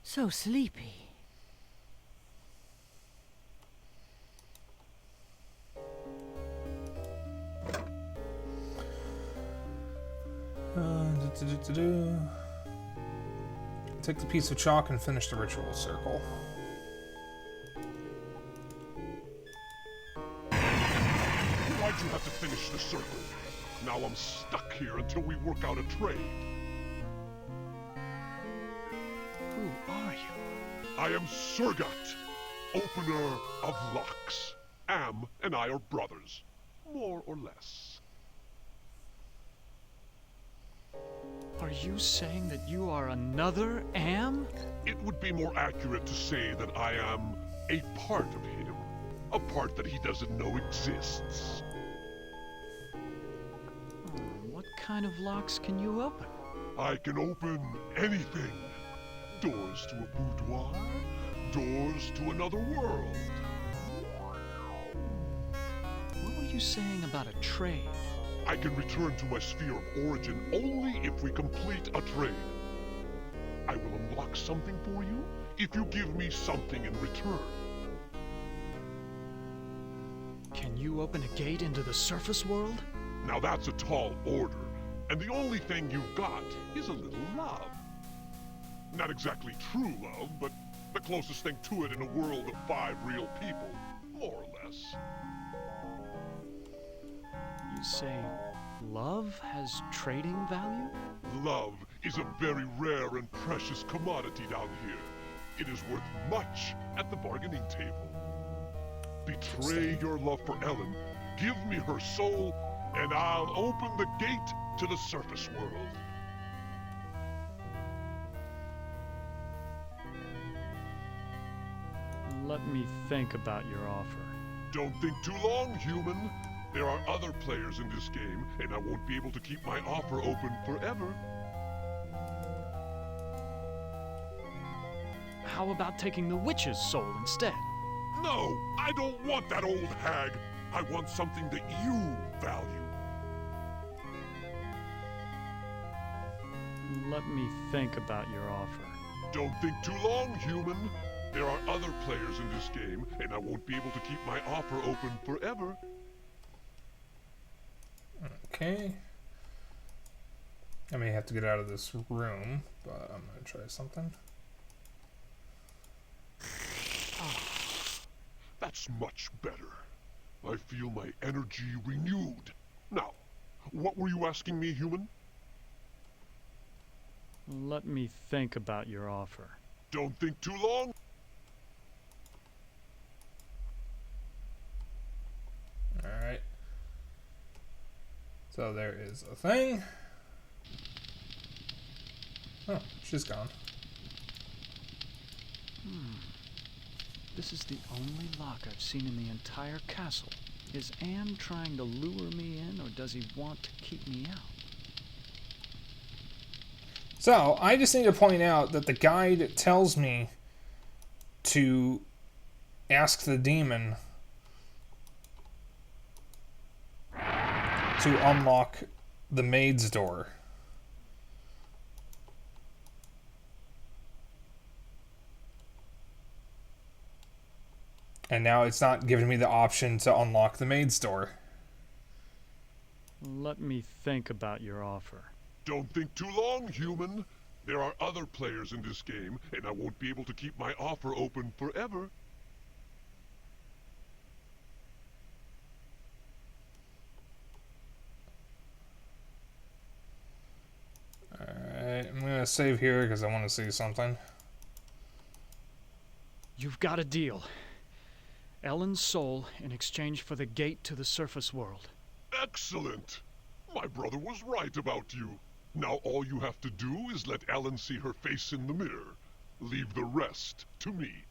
so sleepy.
Take the piece of chalk and finish the ritual circle.
Why'd you have to finish the circle? Now I'm stuck here until we work out a trade.
Who are you?
I am Surgat, opener of locks. Am and I are brothers, more or less.
Are you saying that you are another Am?
It would be more accurate to say that I am a part of him. A part that he doesn't know exists.
What kind of locks can you open?
I can open anything. Doors to a boudoir, doors to another world.
What were you saying about a trade?
I can return to my sphere of origin only if we complete a trade. I will unlock something for you if you give me something in return.
Can you open a gate into the surface world?
Now that's a tall order, and the only thing you've got is a little love. Not exactly true love, but the closest thing to it in a world of 5 real people, more or less.
You say love has trading value?
Love is a very rare and precious commodity down here. It is worth much at the bargaining table. Betray your love for Ellen, give me her soul, and I'll open the gate to the surface world.
Let me think about your offer.
Don't think too long, human. There are other players in this game, and I won't be able to keep my offer open forever.
How about taking the witch's soul instead?
No, I don't want that old hag. I want something that you value.
Let me think about your offer.
Don't think too long, human. There are other players in this game, and I won't be able to keep my offer open forever.
Okay. I may have to get out of this room, but I'm gonna try something.
That's much better. I feel my energy renewed. Now, what were you asking me, human?
Let me think about your offer.
Don't think too long.
Alright. So there is a thing. Oh, she's gone.
This is the only lock I've seen in the entire castle. Is Am trying to lure me in, or does he want to keep me out?
So, I just need to point out that the guide tells me to ask the demon to unlock the maid's door. And now it's not giving me the option to unlock the maid's door.
Let me think about your offer.
Don't think too long, human. There are other players in this game, and I won't be able to keep my offer open forever.
Alright, I'm gonna save here because I want to see something.
You've got a deal. Ellen's soul in exchange for the gate to the surface world.
Excellent! My brother was right about you. Now all you have to do is let Ellen see her face in the mirror. Leave the rest to me.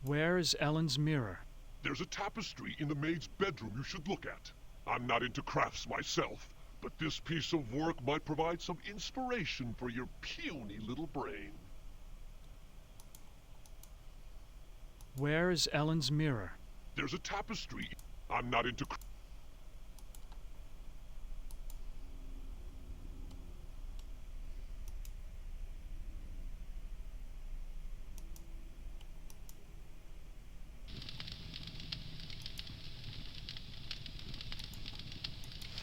Where is Ellen's mirror?
There's a tapestry in the maid's bedroom you should look at. I'm not into crafts myself, but this piece of work might provide some inspiration for your puny little brain.
Where is Ellen's mirror?
There's a tapestry. I'm not into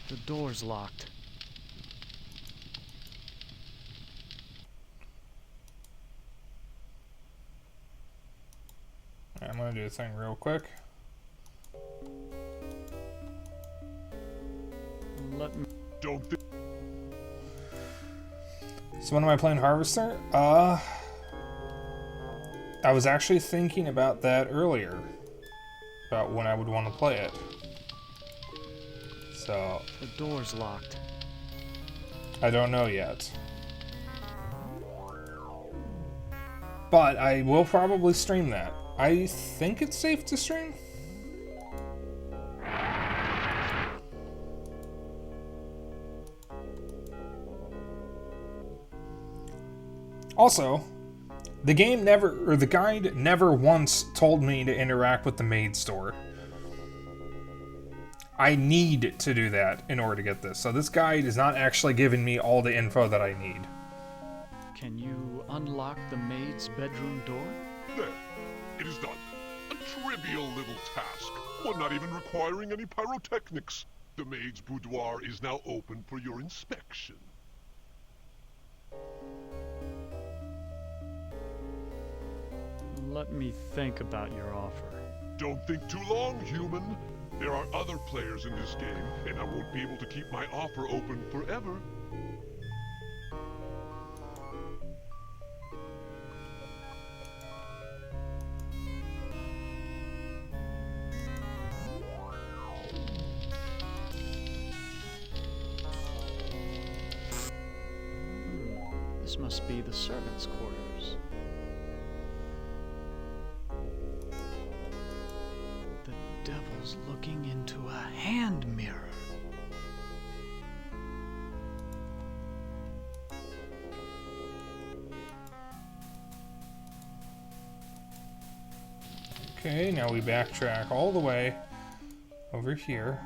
The door's locked.
I'm gonna do a thing real quick.
Let me...
Don't think.
So when am I playing Harvester? I was actually thinking about that earlier. About when I would want to play it. So,
The door's locked.
I don't know yet. But I will probably stream that. I think it's safe to stream. Also, the game never, or the guide never once told me to interact with the maid store. I need to do that in order to get this. So this guide is not actually giving me all the info that I need.
Can you unlock the maid's bedroom door?
There. It is done. A trivial little task, one not even requiring any pyrotechnics. The maid's boudoir is now open for your inspection.
Let me think about your offer.
Don't think too long, human. There are other players in this game, and I won't be able to keep my offer open forever.
This must be the servants' quarters. The devil's looking into a hand mirror.
Okay, now we backtrack all the way over here.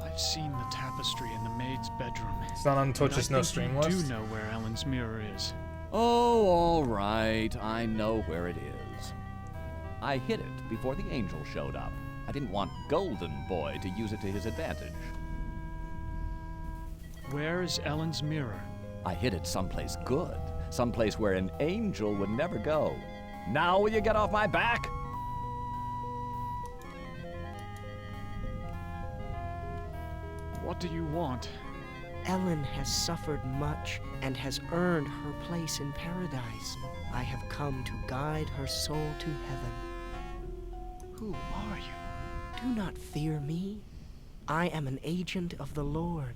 I've seen the tapestry in the maid's bedroom.
It's not on Twitch's
And I
no
think
stream
you
list.
do know where Ellen's mirror is.
Oh, all right. I know where it is. I hid it before the angel showed up. I didn't want Golden Boy to use it to his advantage.
Where is Ellen's mirror?
I hid it someplace good, someplace where an angel would never go. Now will you get off my back?
What do you want?
Ellen has suffered much and has earned her place in paradise. I have come to guide her soul to heaven.
Who are you?
Do not fear me. I am an agent of the Lord.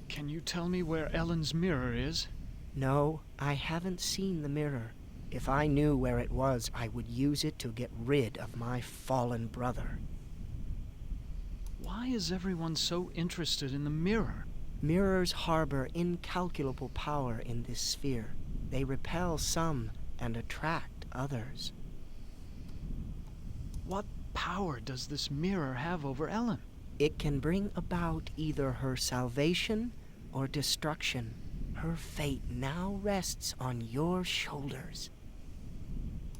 Can you tell me where Ellen's mirror is?
No, I haven't seen the mirror. If I knew where it was, I would use it to get rid of my fallen brother.
Why is everyone so interested in the mirror?
Mirrors harbor incalculable power in this sphere. They repel some and attract others.
What power does this mirror have over Ellen?
It can bring about either her salvation or destruction. Her fate now rests on your shoulders.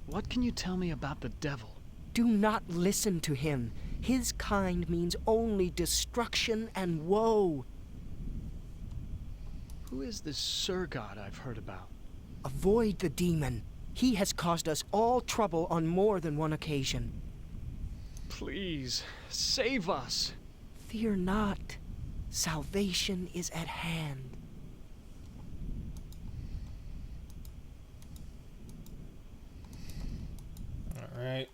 What can you tell me about the devil?
Do not listen to him. His kind means only destruction and woe.
Who is this Sir God I've heard about?
Avoid the demon. He has caused us all trouble on more than one occasion.
Please, save us.
Fear not. Salvation is at hand.
All right.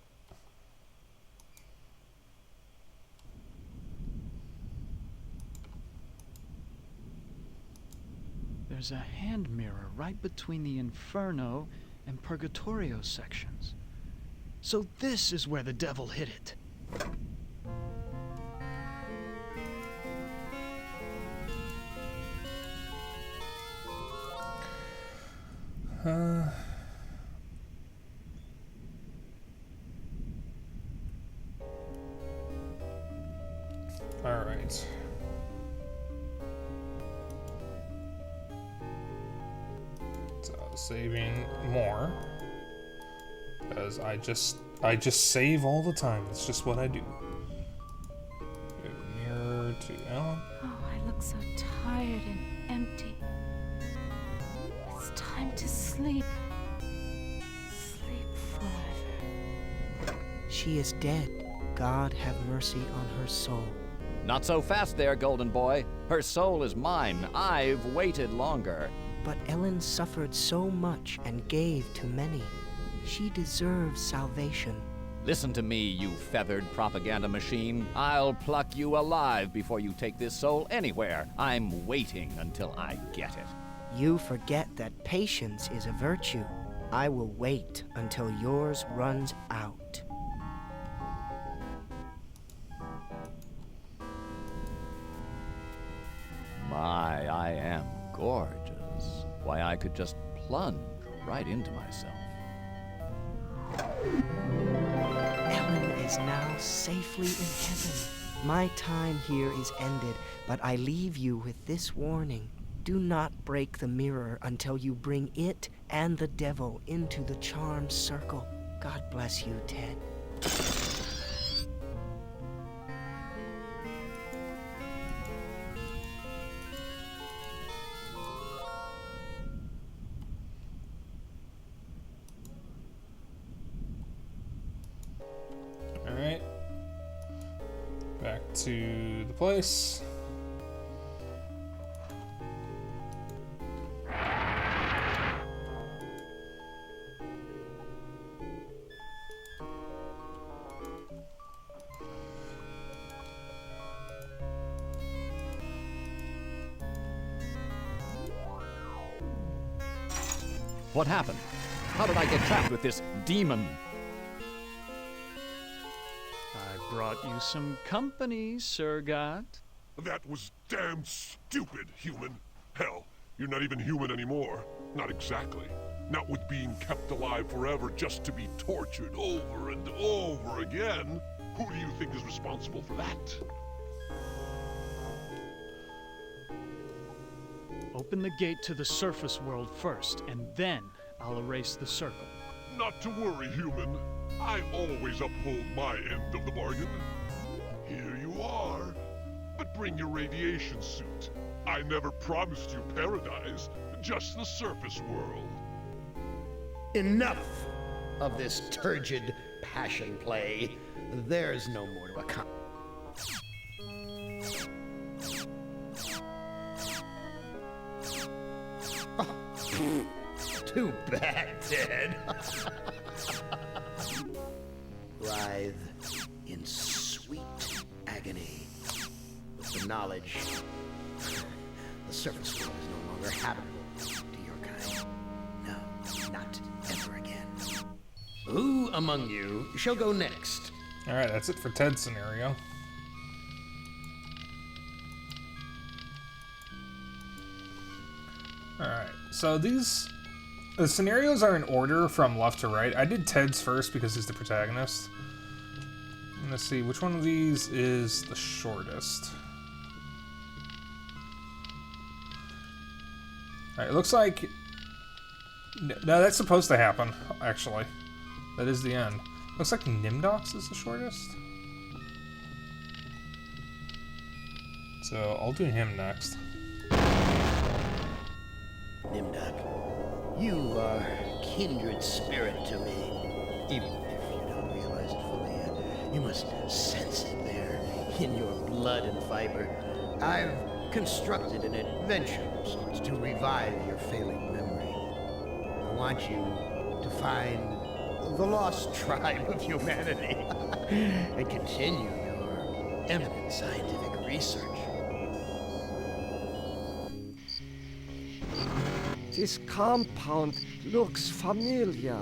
There's a hand mirror right between the Inferno and Purgatorio sections. So this is where the devil hid it.
All right. So saving more, because I just save all the time. It's just what I do. Mirror to Ellen.
Oh, I look so tired and empty. It's time to sleep. Sleep forever.
She is dead. God have mercy on her soul.
Not so fast there, Golden Boy. Her soul is mine. I've waited longer.
But Ellen suffered so much and gave to many. She deserves salvation.
Listen to me, you feathered propaganda machine. I'll pluck you alive before you take this soul anywhere. I'm waiting until I get it.
You forget that patience is a virtue. I will wait until yours runs out.
My, I am gorgeous. Why, I could just plunge right into myself.
Ellen is now safely in heaven. My time here is ended, but I leave you with this warning. Do not break the mirror until you bring it and the devil into the charmed circle. God bless you, Ted.
All right. Back to the place.
What happened? How did I get trapped with this demon?
I brought you some company, Sir God.
That was damn stupid, human. Hell, you're not even human anymore. Not exactly. Not with being kept alive forever just to be tortured over and over again. Who do you think is responsible for that?
Open the gate to the surface world first, and then I'll erase the circle.
Not to worry, human. I always uphold my end of the bargain. Here you are. But bring your radiation suit. I never promised you paradise, just the surface world.
Enough of this turgid passion play. There's no more to accomplish. Too bad, Ted. Writhe in sweet agony with the knowledge the surface world is no longer habitable to your kind. No, not ever again. Who among you shall go next?
All right, that's it for Ted's scenario. All right, so the scenarios are in order from left to right. I did Ted's first because he's the protagonist. Let's see, which one of these is the shortest? All right, it looks like... No, that's supposed to happen, actually. That is the end. Looks like Nimdox is the shortest. So I'll do him next.
Nimdoc, you are kindred spirit to me. Even if you don't realize it fully yet, you must sense it there in your blood and fiber. I've constructed an adventure of sorts to revive your failing memory. I want you to find the lost tribe of humanity and continue your eminent scientific research.
This compound looks familiar.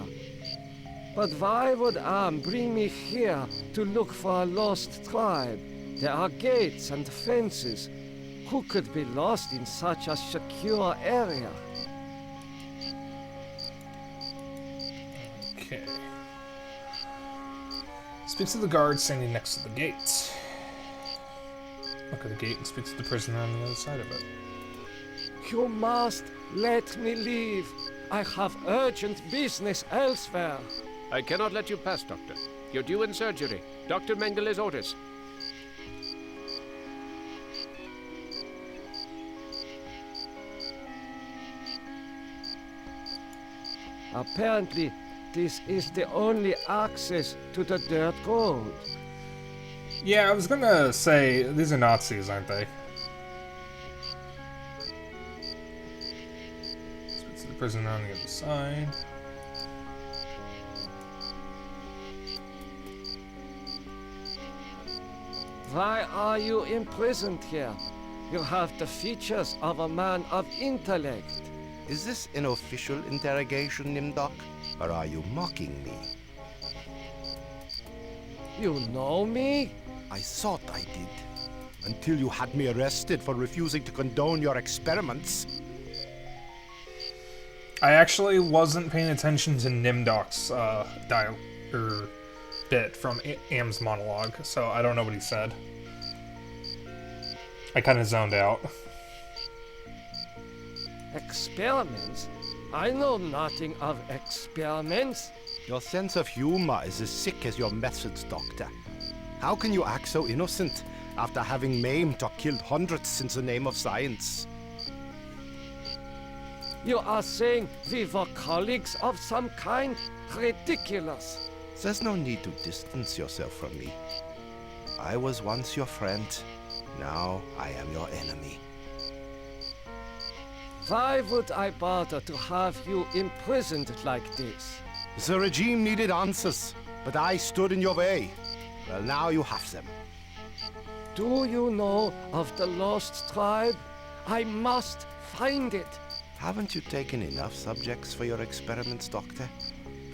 But why would Am bring me here to look for a lost tribe? There are gates and fences. Who could be lost in such a secure area?
Okay. Speaks to the guard standing next to the gate. Look at the gate and speaks to the prisoner on the other side of it.
You must let me leave. I have urgent business elsewhere.
I cannot let you pass, Doctor. You're due in surgery. Dr. Mengeles' orders.
Apparently, this is the only access to the dirt gold.
Yeah, I was gonna say, these are Nazis, aren't they? Speaks to the prisoner on the other side.
Why are you imprisoned here? You have the features of a man of intellect.
Is this an official interrogation, Nimdok? Or are you mocking me?
You know me?
I thought I did. Until you had me arrested for refusing to condone your experiments.
I actually wasn't paying attention to Nimdok's bit from Am's monologue, so I don't know what he said. I kind of zoned out.
Experiments? I know nothing of experiments.
Your sense of humor is as sick as your methods, Doctor. How can you act so innocent after having maimed or killed hundreds in the name of science?
You are saying we were colleagues of some kind? Ridiculous.
There's no need to distance yourself from me. I was once your friend. Now I am your enemy.
Why would I bother to have you imprisoned like this?
The regime needed answers, but I stood in your way. Well, now you have them.
Do you know of the lost tribe? I must find it.
Haven't you taken enough subjects for your experiments, Doctor?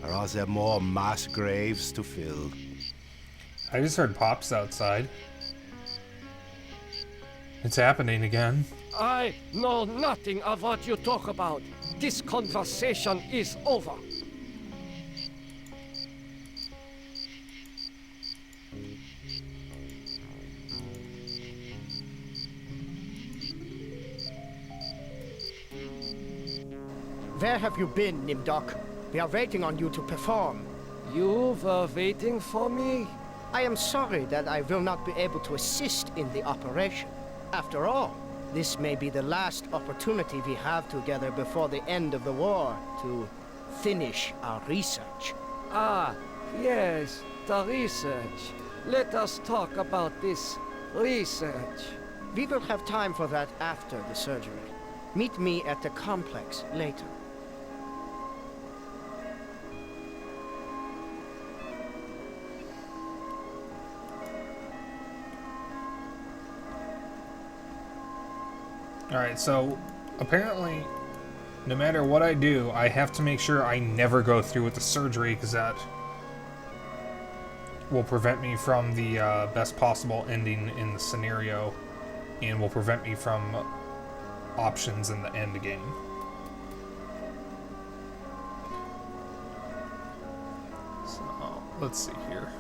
Or are there more mass graves to fill?
I just heard pops outside. It's happening again.
I know nothing of what you talk about. This conversation is over.
Where have you been, Nimdok? We are waiting on you to perform.
You were waiting for me?
I am sorry that I will not be able to assist in the operation. After all, this may be the last opportunity we have together before the end of the war to finish our research.
Ah, yes, the research. Let us talk about this research.
We will have time for that after the surgery. Meet me at the complex later.
Alright, so apparently, no matter what I do, I have to make sure I never go through with the surgery, because that will prevent me from the best possible ending in the scenario, and will prevent me from options in the end game. So, let's see here.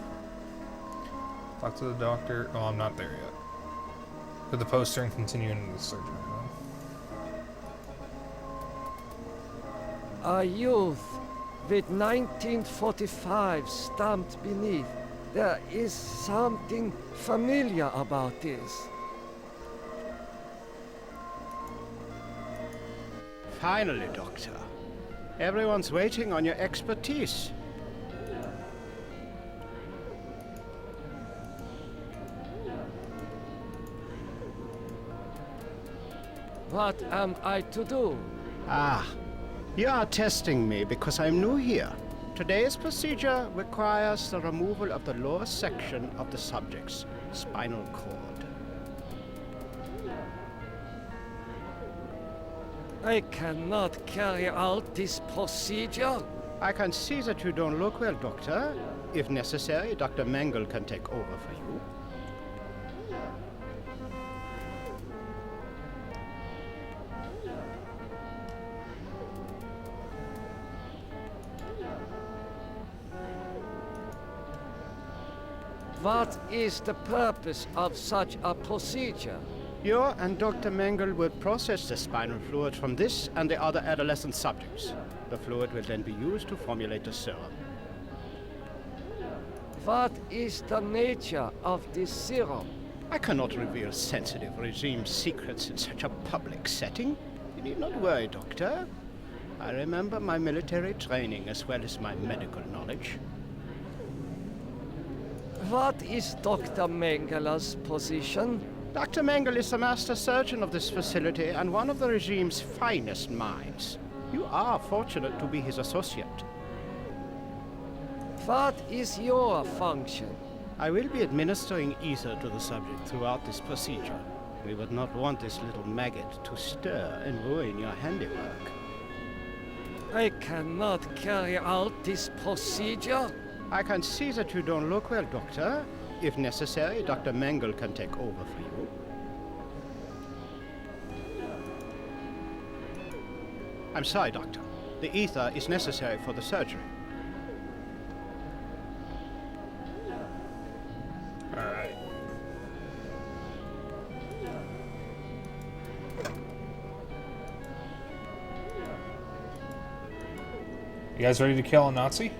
Talk to the doctor. Oh, I'm not there yet. Put the poster and continue into the surgery room.
A youth with 1945 stamped beneath. There is something familiar about this.
Finally, Doctor. Everyone's waiting on your expertise.
What am I to do?
Ah, you are testing me because I'm new here. Today's procedure requires the removal of the lower section of the subject's spinal cord.
I cannot carry out this procedure.
I can see that you don't look well, Doctor. If necessary, Dr. Mengele can take over for you.
What is the purpose of such a procedure?
You and Dr. Mengele will process the spinal fluid from this and the other adolescent subjects. The fluid will then be used to formulate the serum.
What is the nature of this serum?
I cannot reveal sensitive regime secrets in such a public setting. You need not worry, Doctor. I remember my military training as well as my medical knowledge.
What is Dr. Mengele's position?
Dr. Mengele is the master surgeon of this facility and one of the regime's finest minds. You are fortunate to be his associate.
What is your function?
I will be administering ether to the subject throughout this procedure. We would not want this little maggot to stir and ruin your handiwork.
I cannot carry out this procedure.
I can see that you don't look well, Doctor. If necessary, Dr. Mengele can take over for you. I'm sorry, Doctor. The ether is necessary for the surgery.
Alright. You guys ready to kill a Nazi?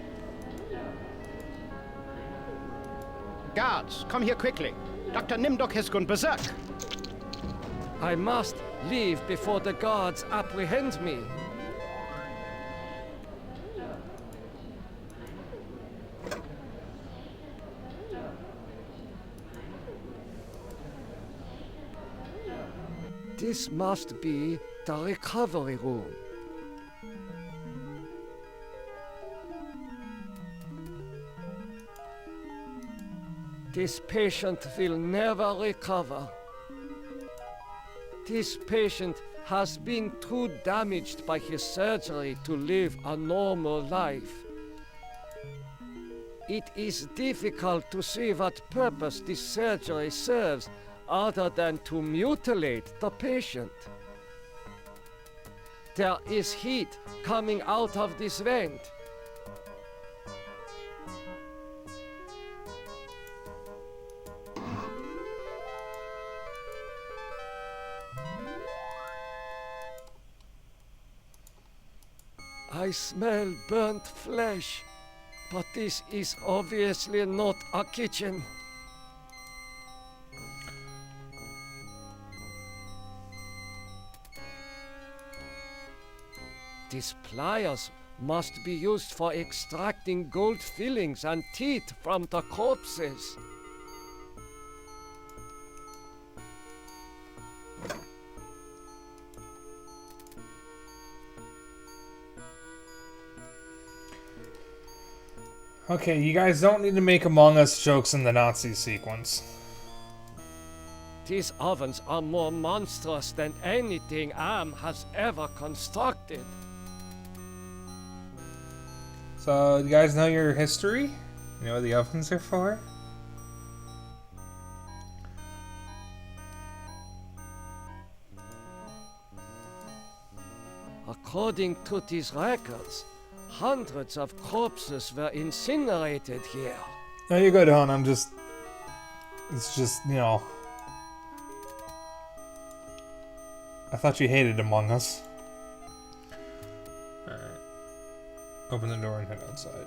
Guards, come here quickly. Dr. Nimdok has gone berserk.
I must leave before the guards apprehend me. This must be the recovery room. This patient will never recover. This patient has been too damaged by his surgery to live a normal life. It is difficult to see what purpose this surgery serves other than to mutilate the patient. There is heat coming out of this vent. I smell burnt flesh, but this is obviously not a kitchen. These pliers must be used for extracting gold fillings and teeth from the corpses.
Okay, you guys don't need to make Among Us jokes in the Nazi sequence.
These ovens are more monstrous than anything Am has ever constructed.
So, you guys know your history? You know what the ovens are for?
According to these records, hundreds of corpses were incinerated here.
No, you're good, hon. It's just, you know. I thought you hated Among Us. Alright. Open the door and head outside.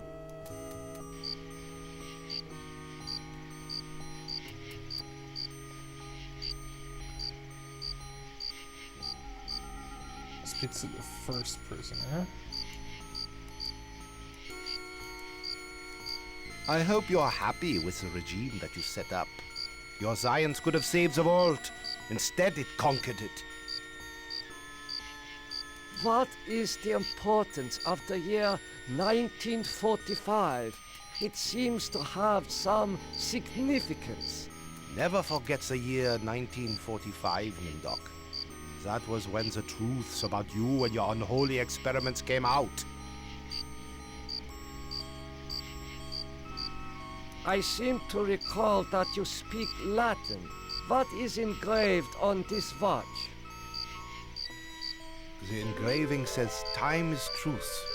Speak to the first prisoner.
I hope you are happy with the regime that you set up. Your science could have saved the world. Instead, it conquered it.
What is the importance of the year 1945? It seems to have some significance.
Never forget the year 1945, Nimdok. That was when the truths about you and your unholy experiments came out.
I seem to recall that you speak Latin. What is engraved on this watch?
The engraving says time is truth.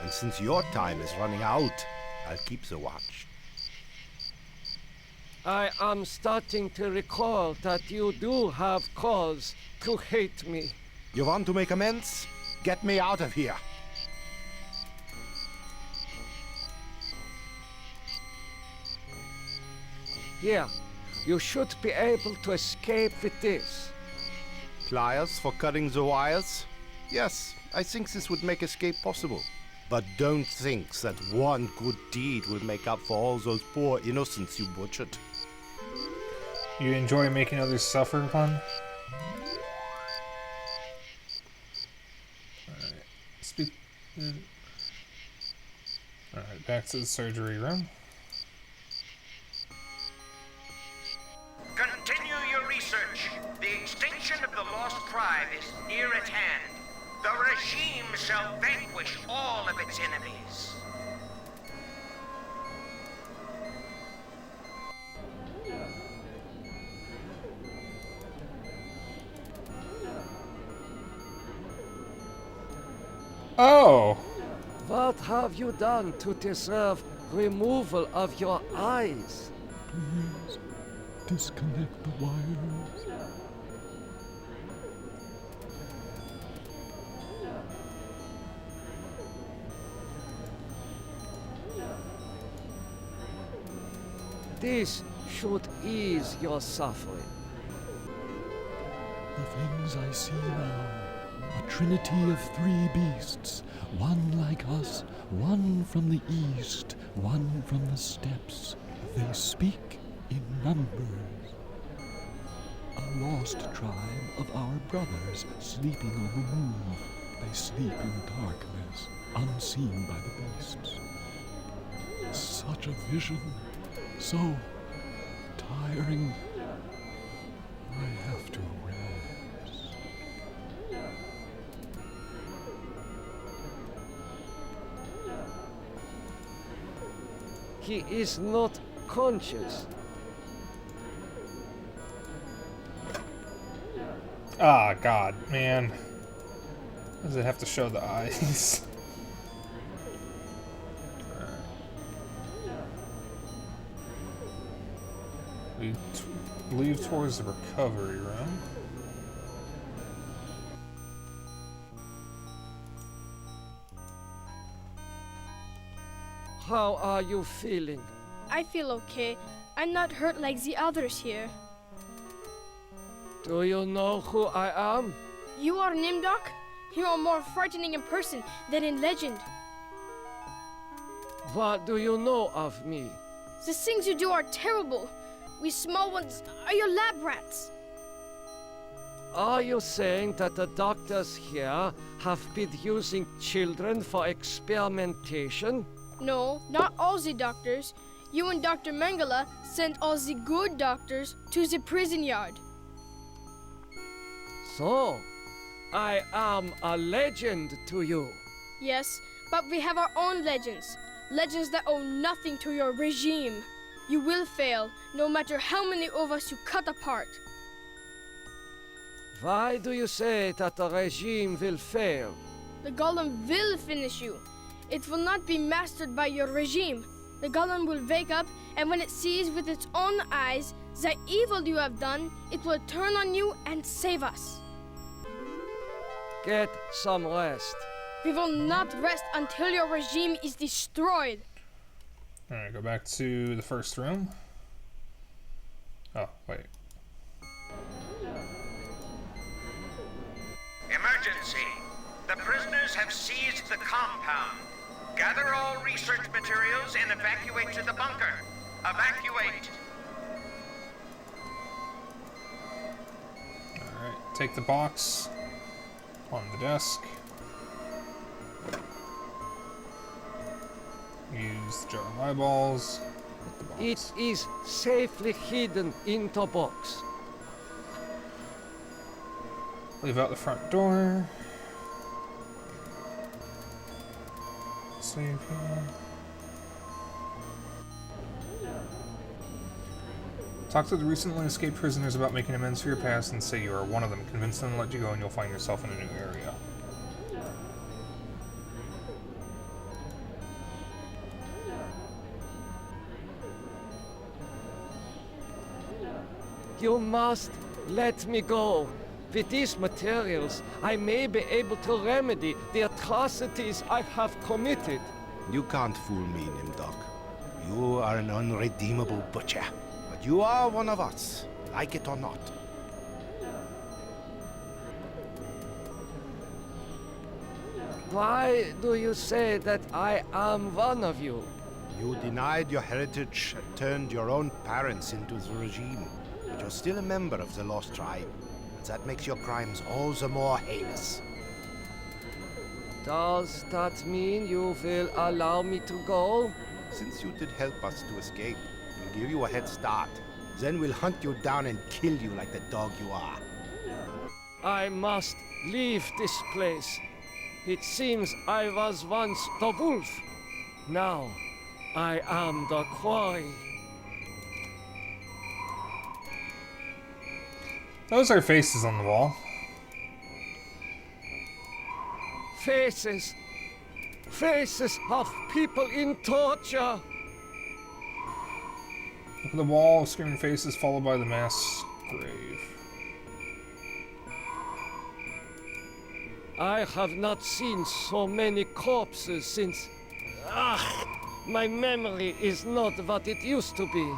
And since your time is running out, I'll keep the watch.
I am starting to recall that you do have cause to hate me.
You want to make amends? Get me out of here.
Here, you should be able to escape with this.
Pliers for cutting the wires? Yes, I think this would make escape possible. But don't think that one good deed will make up for all those poor innocents you butchered.
You enjoy making others suffer, Pun? Alright. Alright, back to the surgery room.
Continue your research. The extinction of the lost tribe is near at hand. The regime shall vanquish all of its enemies.
Oh!
What have you done to deserve removal of your eyes?
Please, disconnect the wires.
This should ease your suffering.
The things I see now, a trinity of three beasts, one like us, one from the east, one from the steppes. They speak in numbers. A lost tribe of our brothers sleeping on the moon. They sleep in darkness, unseen by the beasts. Such a vision, so tiring. I have to rest.
He is not conscious.
Ah, God, man. Does it have to show the eyes? We leave towards the recovery room.
How are you feeling?
I feel okay. I'm not hurt like the others here.
Do you know who I am?
You are Nimdok? You are more frightening in person than in legend.
What do you know of me?
The things you do are terrible. We small ones are your lab rats.
Are you saying that the doctors here have been using children for experimentation?
No, not all the doctors. You and Dr. Mengele sent all the good doctors to the prison yard.
So, I am a legend to you.
Yes, but we have our own legends. Legends that owe nothing to your regime. You will fail, no matter how many of us you cut apart.
Why do you say that the regime will fail?
The golem will finish you. It will not be mastered by your regime. The golem will wake up, and when it sees with its own eyes the evil you have done, it will turn on you and save us.
Get some rest.
We will not rest until your regime is destroyed.
Alright, go back to the first room. Oh, wait.
Emergency! The prisoners have seized the compound. Gather all research materials and evacuate to the bunker. Evacuate!
Alright, take the box on the desk. Use the jar of eyeballs.
It is safely hidden in the box.
Leave out the front door. Save here. Talk to the recently escaped prisoners about making amends for your past and say you are one of them. Convince them to let you go and you'll find yourself in a new area.
You must let me go. With these materials, I may be able to remedy the atrocities I have committed.
You can't fool me, Nimdok. You are an unredeemable butcher. But you are one of us, like it or not.
Why do you say that I am one of you?
You denied your heritage and turned your own parents into the regime. But you're still a member of the Lost Tribe. And that makes your crimes all the more heinous.
Does that mean you will allow me to go?
Since you did help us to escape, we'll give you a head start. Then we'll hunt you down and kill you like the dog you are.
I must leave this place. It seems I was once the wolf. Now, I am the quarry.
Those are faces on the wall.
Faces. Faces of people in torture.
Look at the wall of screaming faces followed by the mass grave.
I have not seen so many corpses since... my memory is not what it used to be.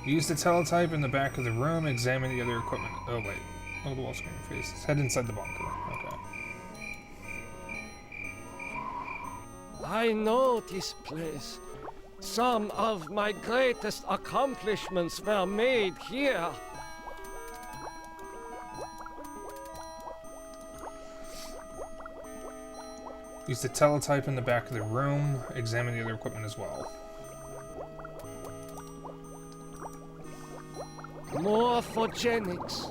Use the teletype in the back of the room, examine the other equipment. Oh wait, look at the wall screaming faces. Head inside the bunker. Okay.
I know this place. Some of my greatest accomplishments were made here.
Use the teletype in the back of the room, examine the other equipment as well.
Morphogenics.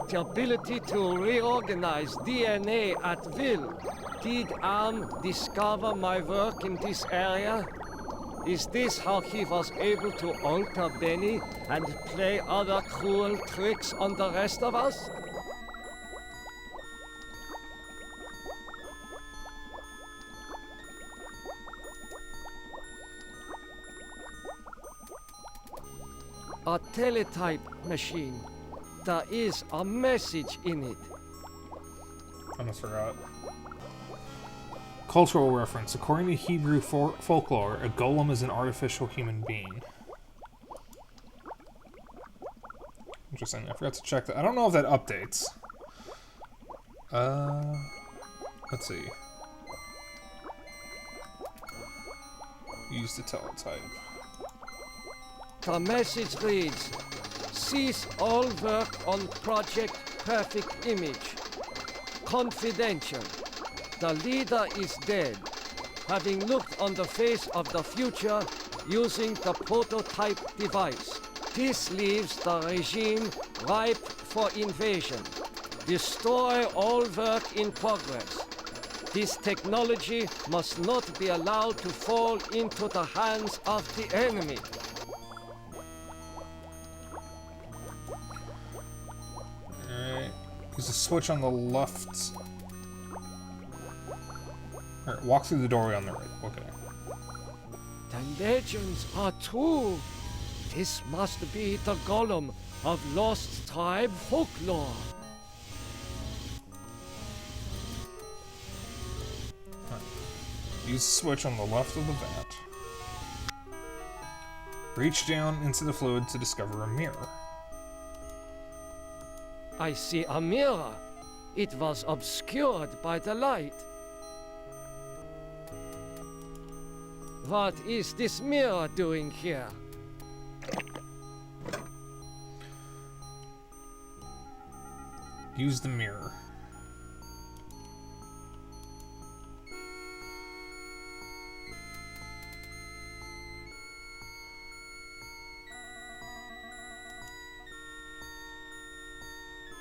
The ability to reorganize DNA at will. Did Am discover my work in this area? Is this how he was able to alter Benny and play other cruel tricks on the rest of us? A teletype machine. There is a message in it.
I almost forgot. Cultural reference. According to Hebrew folklore, a golem is an artificial human being. Interesting. I forgot to check that. I don't know if that updates. Let's see. Use the teletype.
The message reads, cease all work on Project Perfect Image. Confidential. The leader is dead, having looked on the face of the future using the prototype device. This leaves the regime ripe for invasion. Destroy all work in progress. This technology must not be allowed to fall into the hands of the enemy.
Alright. Use the switch on the left. Alright, walk through the doorway on the right. Okay.
The legends are true. This must be the golem of Lost Tribe folklore.
Use the switch on the left of the vat. Reach down into the fluid to discover a mirror.
I see a mirror. It was obscured by the light. What is this mirror doing here?
Use the mirror.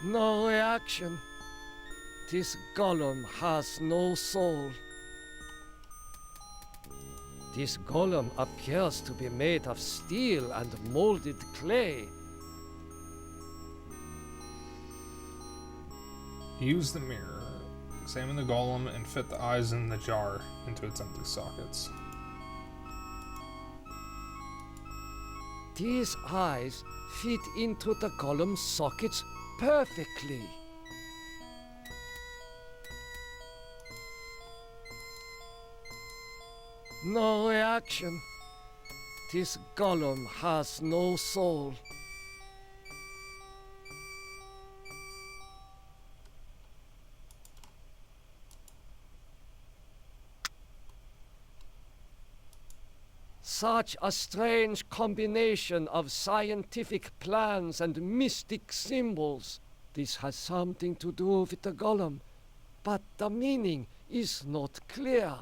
No reaction. This golem has no soul. This golem appears to be made of steel and molded clay.
Use the mirror. Examine the golem and fit the eyes in the jar into its empty sockets.
These eyes fit into the golem's sockets perfectly. No reaction. This golem has no soul. Such a strange combination of scientific plans and mystic symbols. This has something to do with the golem, but the meaning is not clear.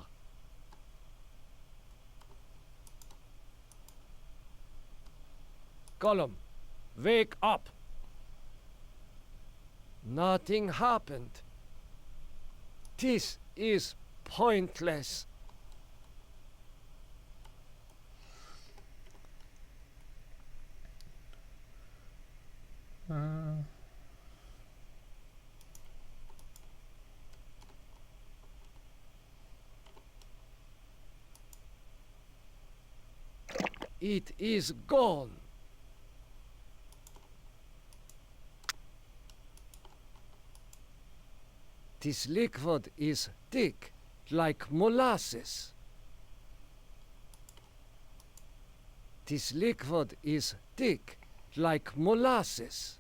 Golem, wake up! Nothing happened. This is pointless. It is gone. This liquid is thick, like molasses. This liquid is thick, like molasses.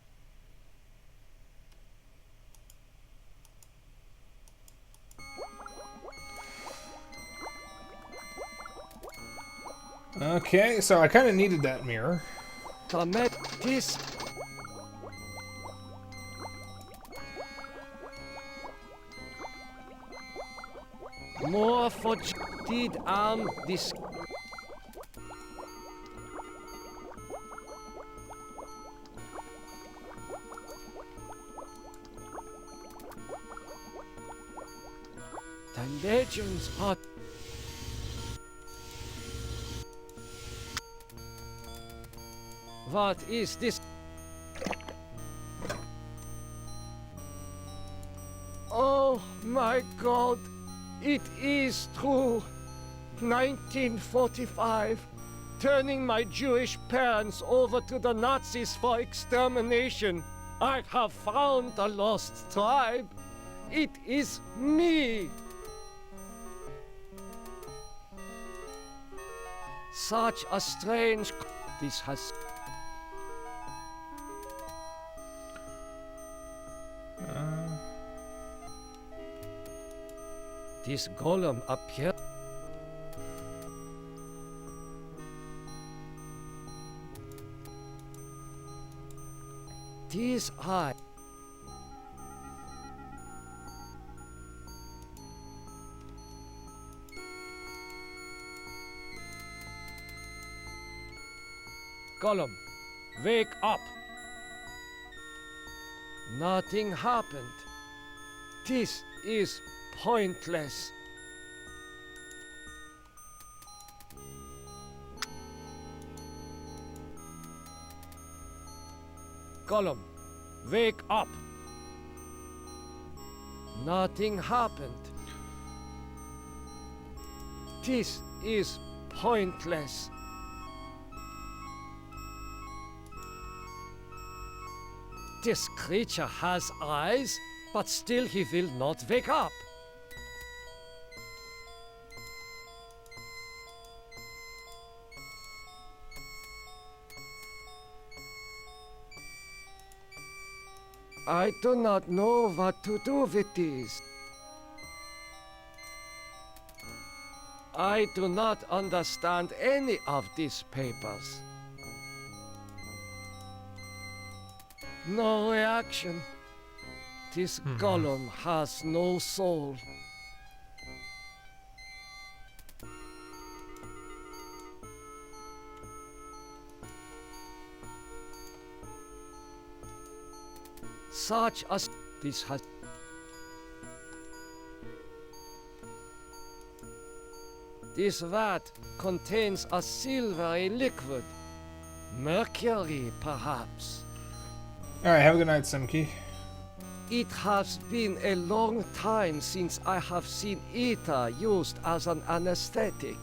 Okay, so I kind of needed that mirror.
This. More for did this. The legends are. What is this? Oh my God, it is true. 1945, turning my Jewish parents over to the Nazis for extermination. I have found the lost tribe. It is me. Such a strange. This has. This golem appeared. These eyes. Golem, wake up. Nothing happened. This is pointless. Golem, wake up. Nothing happened. This is pointless. This creature has eyes, but still he will not wake up. I do not know what to do with these. I do not understand any of these papers. No reaction. This golem has no soul. Such as this has. This vat contains a silvery liquid. Mercury, perhaps.
Alright, have a good night, Simki.
It has been a long time since I have seen ether used as an anesthetic.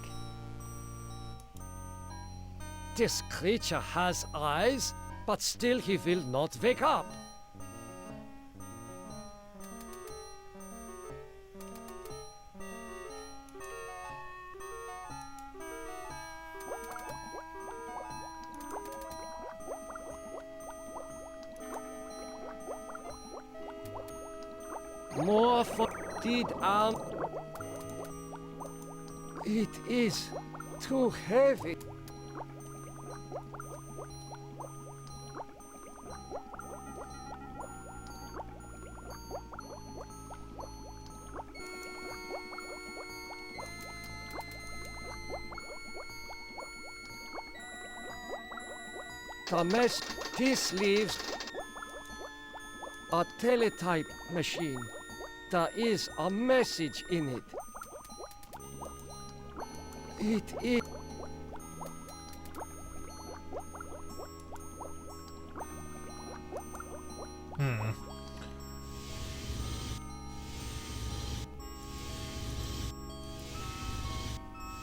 This creature has eyes, but still he will not wake up. More for did it is too heavy. The mess this leaves a teletype machine. There is a message in it. It is.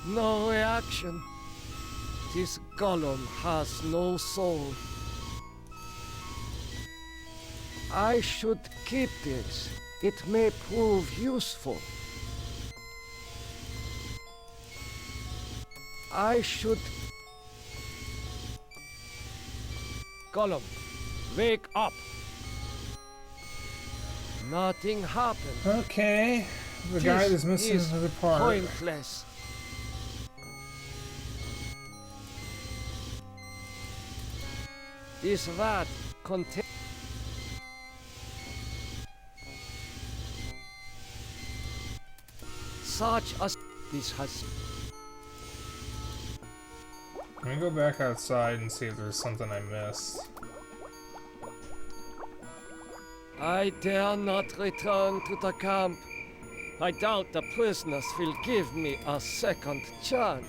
No reaction. This golem has no soul. I should keep this. It may prove useful. I should... Gollum, wake up! Nothing happened.
Okay. The guy that's missing
is
another part.
Pointless. This vat contains... such as this has...
Let me go back outside and see if there's something I missed.
I dare not return to the camp. I doubt the prisoners will give me a second chance.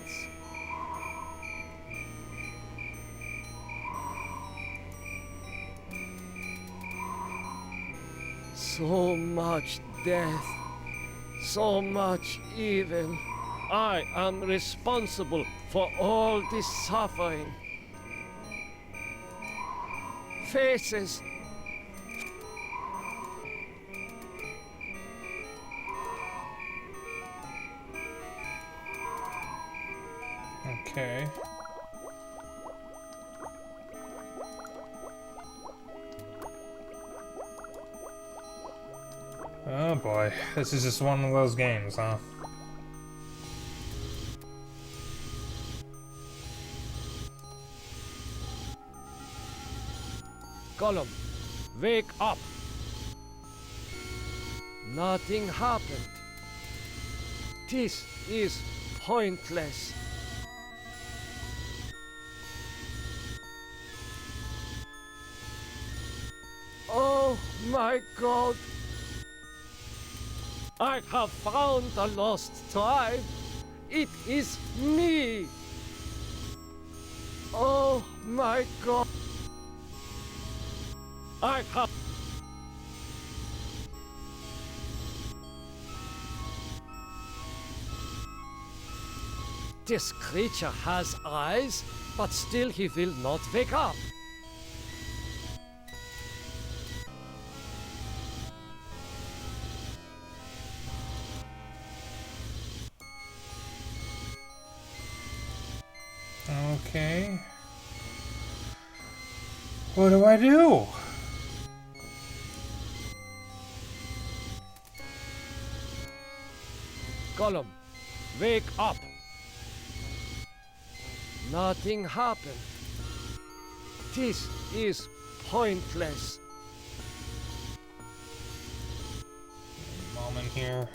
So much death, so much evil. I am responsible for all this suffering. Faces.
Okay. Oh boy, this is just one of those games, huh?
Gollum, wake up! Nothing happened. This is pointless. Oh my God! I have found the lost tribe. It is me. Oh my God! I have... This creature has eyes, but still he will not wake up.
Okay. What do I do?
Gollum, wake up! Nothing happened. This is pointless.
here.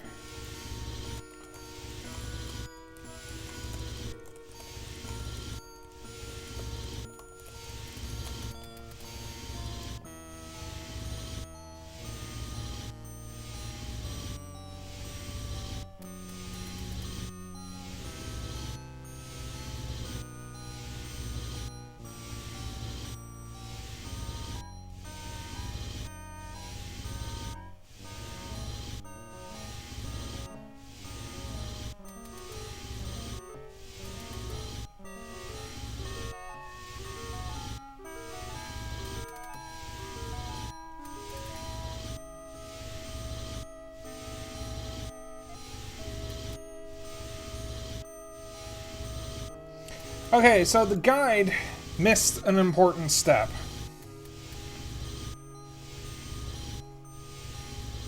Okay, so the guide missed an important step.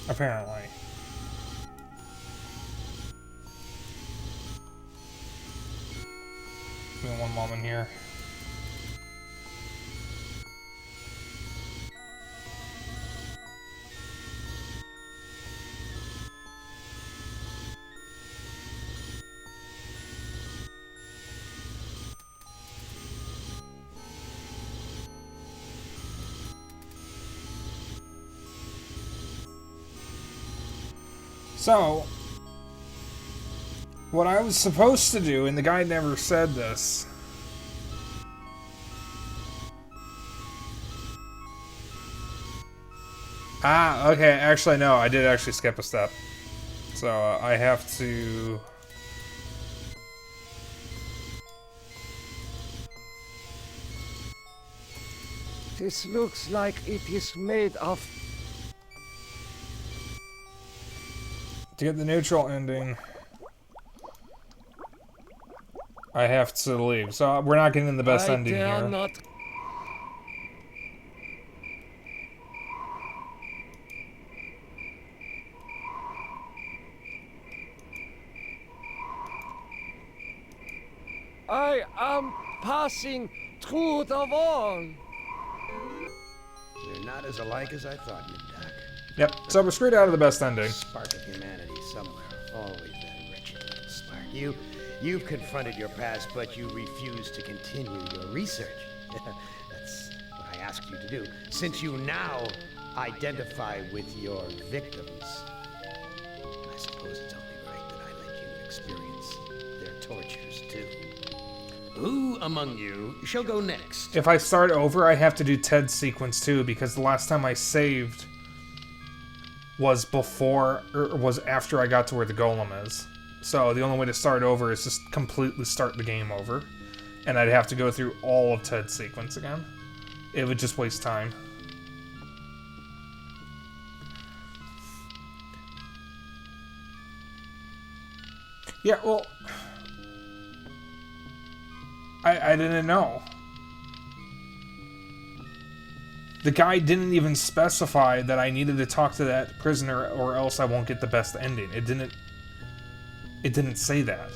Apparently. Give me one moment here. So, what I was supposed to do, and the guy never said this, okay, actually no, I did actually skip a step. So, I have to...
This looks like it is made of...
To get the neutral ending, I have to leave. So we're not getting the best ending here.
Not... I am passing through the wall.
You're not as alike as I thought, Nimdak.
Yep, so we're screwed out of the best ending.
Spark of humanity somewhere. Always that wretched little spark. You've confronted your past, but you refuse to continue your research. That's what I asked you to do. Since you now identify with your victims, I suppose it's only right that I let you experience their tortures too. Who among you shall go next?
If I start over, I have to do Ted's sequence too, because the last time I saved was was after I got to where the golem is. So the only way to start over is just completely start the game over. And I'd have to go through all of Ted's sequence again. It would just waste time. Yeah, well... I didn't know. The guy didn't even specify that I needed to talk to that prisoner or else I won't get the best ending. It didn't say that.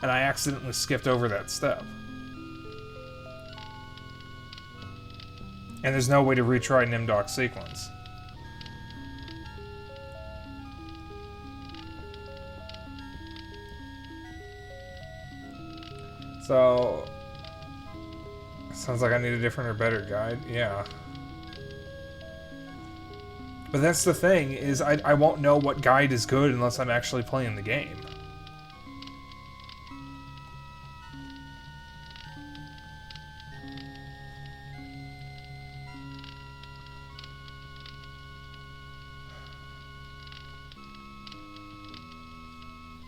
And I accidentally skipped over that step. And there's no way to retry Nimdok's sequence. So... sounds like I need a different or better guide. Yeah. But that's the thing, is I won't know what guide is good unless I'm actually playing the game.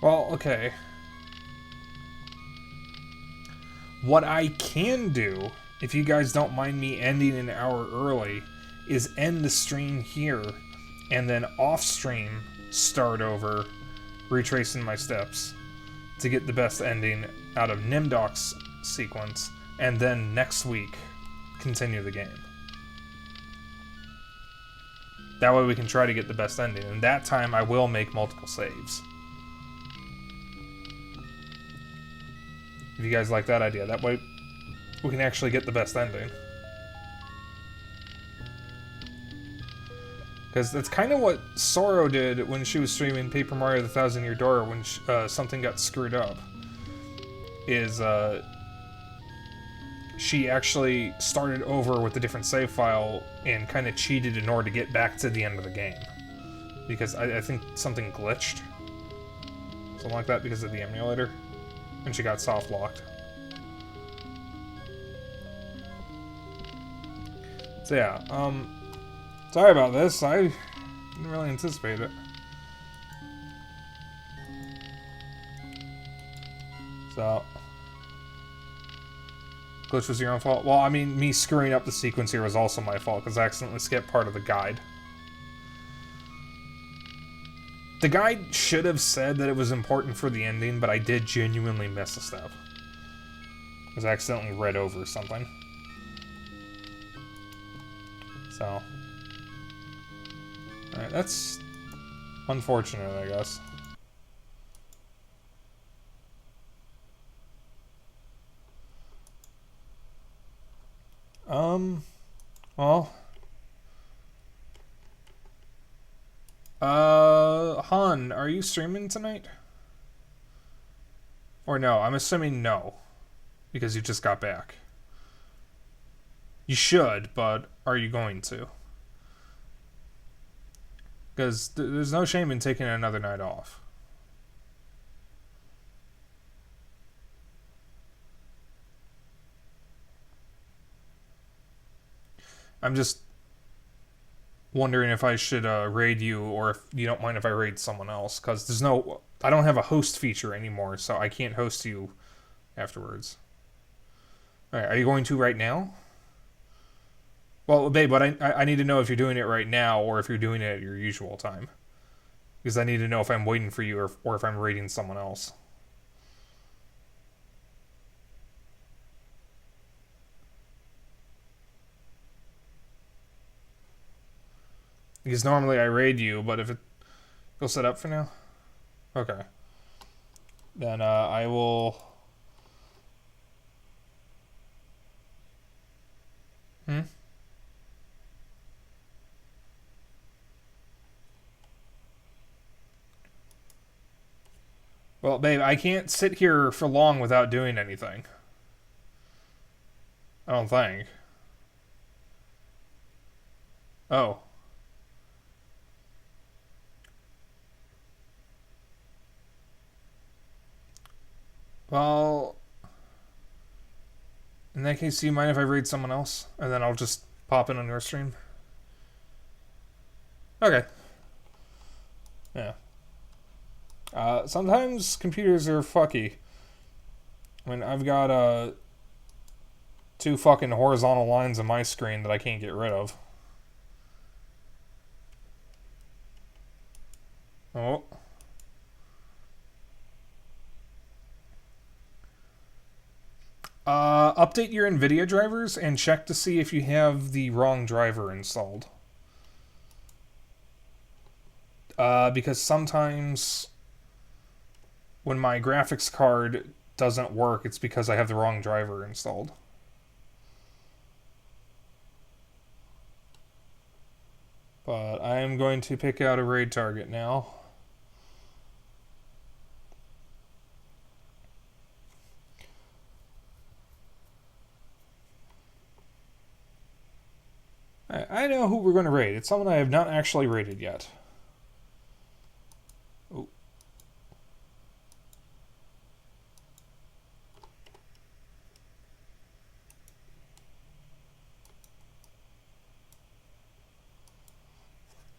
Well, okay. What I can do, if you guys don't mind me ending an hour early, is end the stream here, and then off-stream start over, retracing my steps, to get the best ending out of Nimdok's sequence, and then next week, continue the game. That way we can try to get the best ending, and that time I will make multiple saves. If you guys like that idea, that way we can actually get the best ending. Because that's kind of what Sorrow did when she was streaming Paper Mario: The Thousand Year Door when something got screwed up. She actually started over with a different save file and kind of cheated in order to get back to the end of the game. Because I think something glitched. Something like that because of the emulator. And she got soft locked. So yeah, sorry about this. I didn't really anticipate it. So, glitch was your own fault? Well, I mean, me screwing up the sequence here was also my fault, because I accidentally skipped part of the guide. The guide should have said that it was important for the ending, but I did genuinely miss a step. Because I accidentally read over something. So. Alright, that's unfortunate, I guess. Well. Han, are you streaming tonight? Or no? I'm assuming no. Because you just got back. You should, but are you going to? Because there's no shame in taking another night off. I'm just wondering if I should raid you, or if you don't mind if I raid someone else, because there's no... I don't have a host feature anymore, so I can't host you afterwards. Alright, are you going to right now? Well, babe, but I need to know if you're doing it right now, or if you're doing it at your usual time. Because I need to know if I'm waiting for you, or if I'm raiding someone else. Because normally I raid you, but if it... Go set up for now? Okay. Then, I will... Well, babe, I can't sit here for long without doing anything. I don't think. Oh. Well, in that case, do you mind if I raid someone else? And then I'll just pop in on your stream? Okay. Yeah. Sometimes computers are fucky. I mean, I've got, 2 fucking horizontal lines on my screen that I can't get rid of. Oh. Update your NVIDIA drivers and check to see if you have the wrong driver installed. Because sometimes when my graphics card doesn't work, it's because I have the wrong driver installed. But I am going to pick out a raid target now. I know who we're going to raid. It's someone I have not actually raided yet. Oh.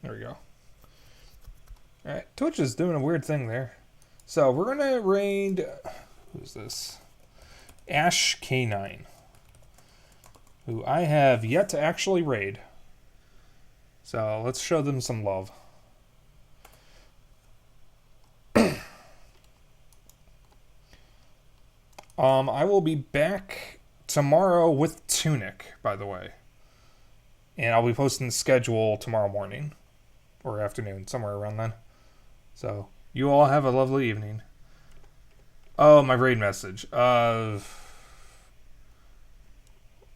There we go. Alright, Twitch is doing a weird thing there. So, we're going to raid... Who's this? Ash K9. Who I have yet to actually raid. So, let's show them some love. I will be back tomorrow with Tunic, by the way. And I'll be posting the schedule tomorrow morning. Or afternoon, somewhere around then. So, you all have a lovely evening. Oh, my raid message. Hang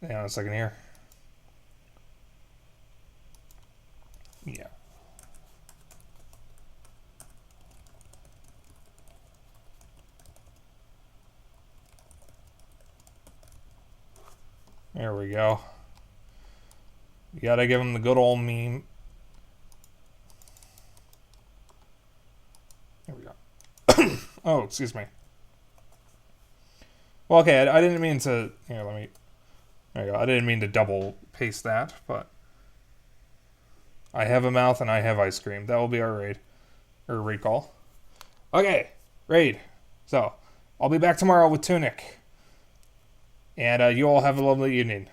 on a second here. Yeah. There we go. You gotta give him the good old meme. There we go. Oh, excuse me. Well, okay, I didn't mean to... Here, let me... There you go. I didn't mean to double paste that, but... I have a mouth and I have ice cream. That will be our raid. Or recall. Okay, raid. So, I'll be back tomorrow with Tunic. And you all have a lovely evening.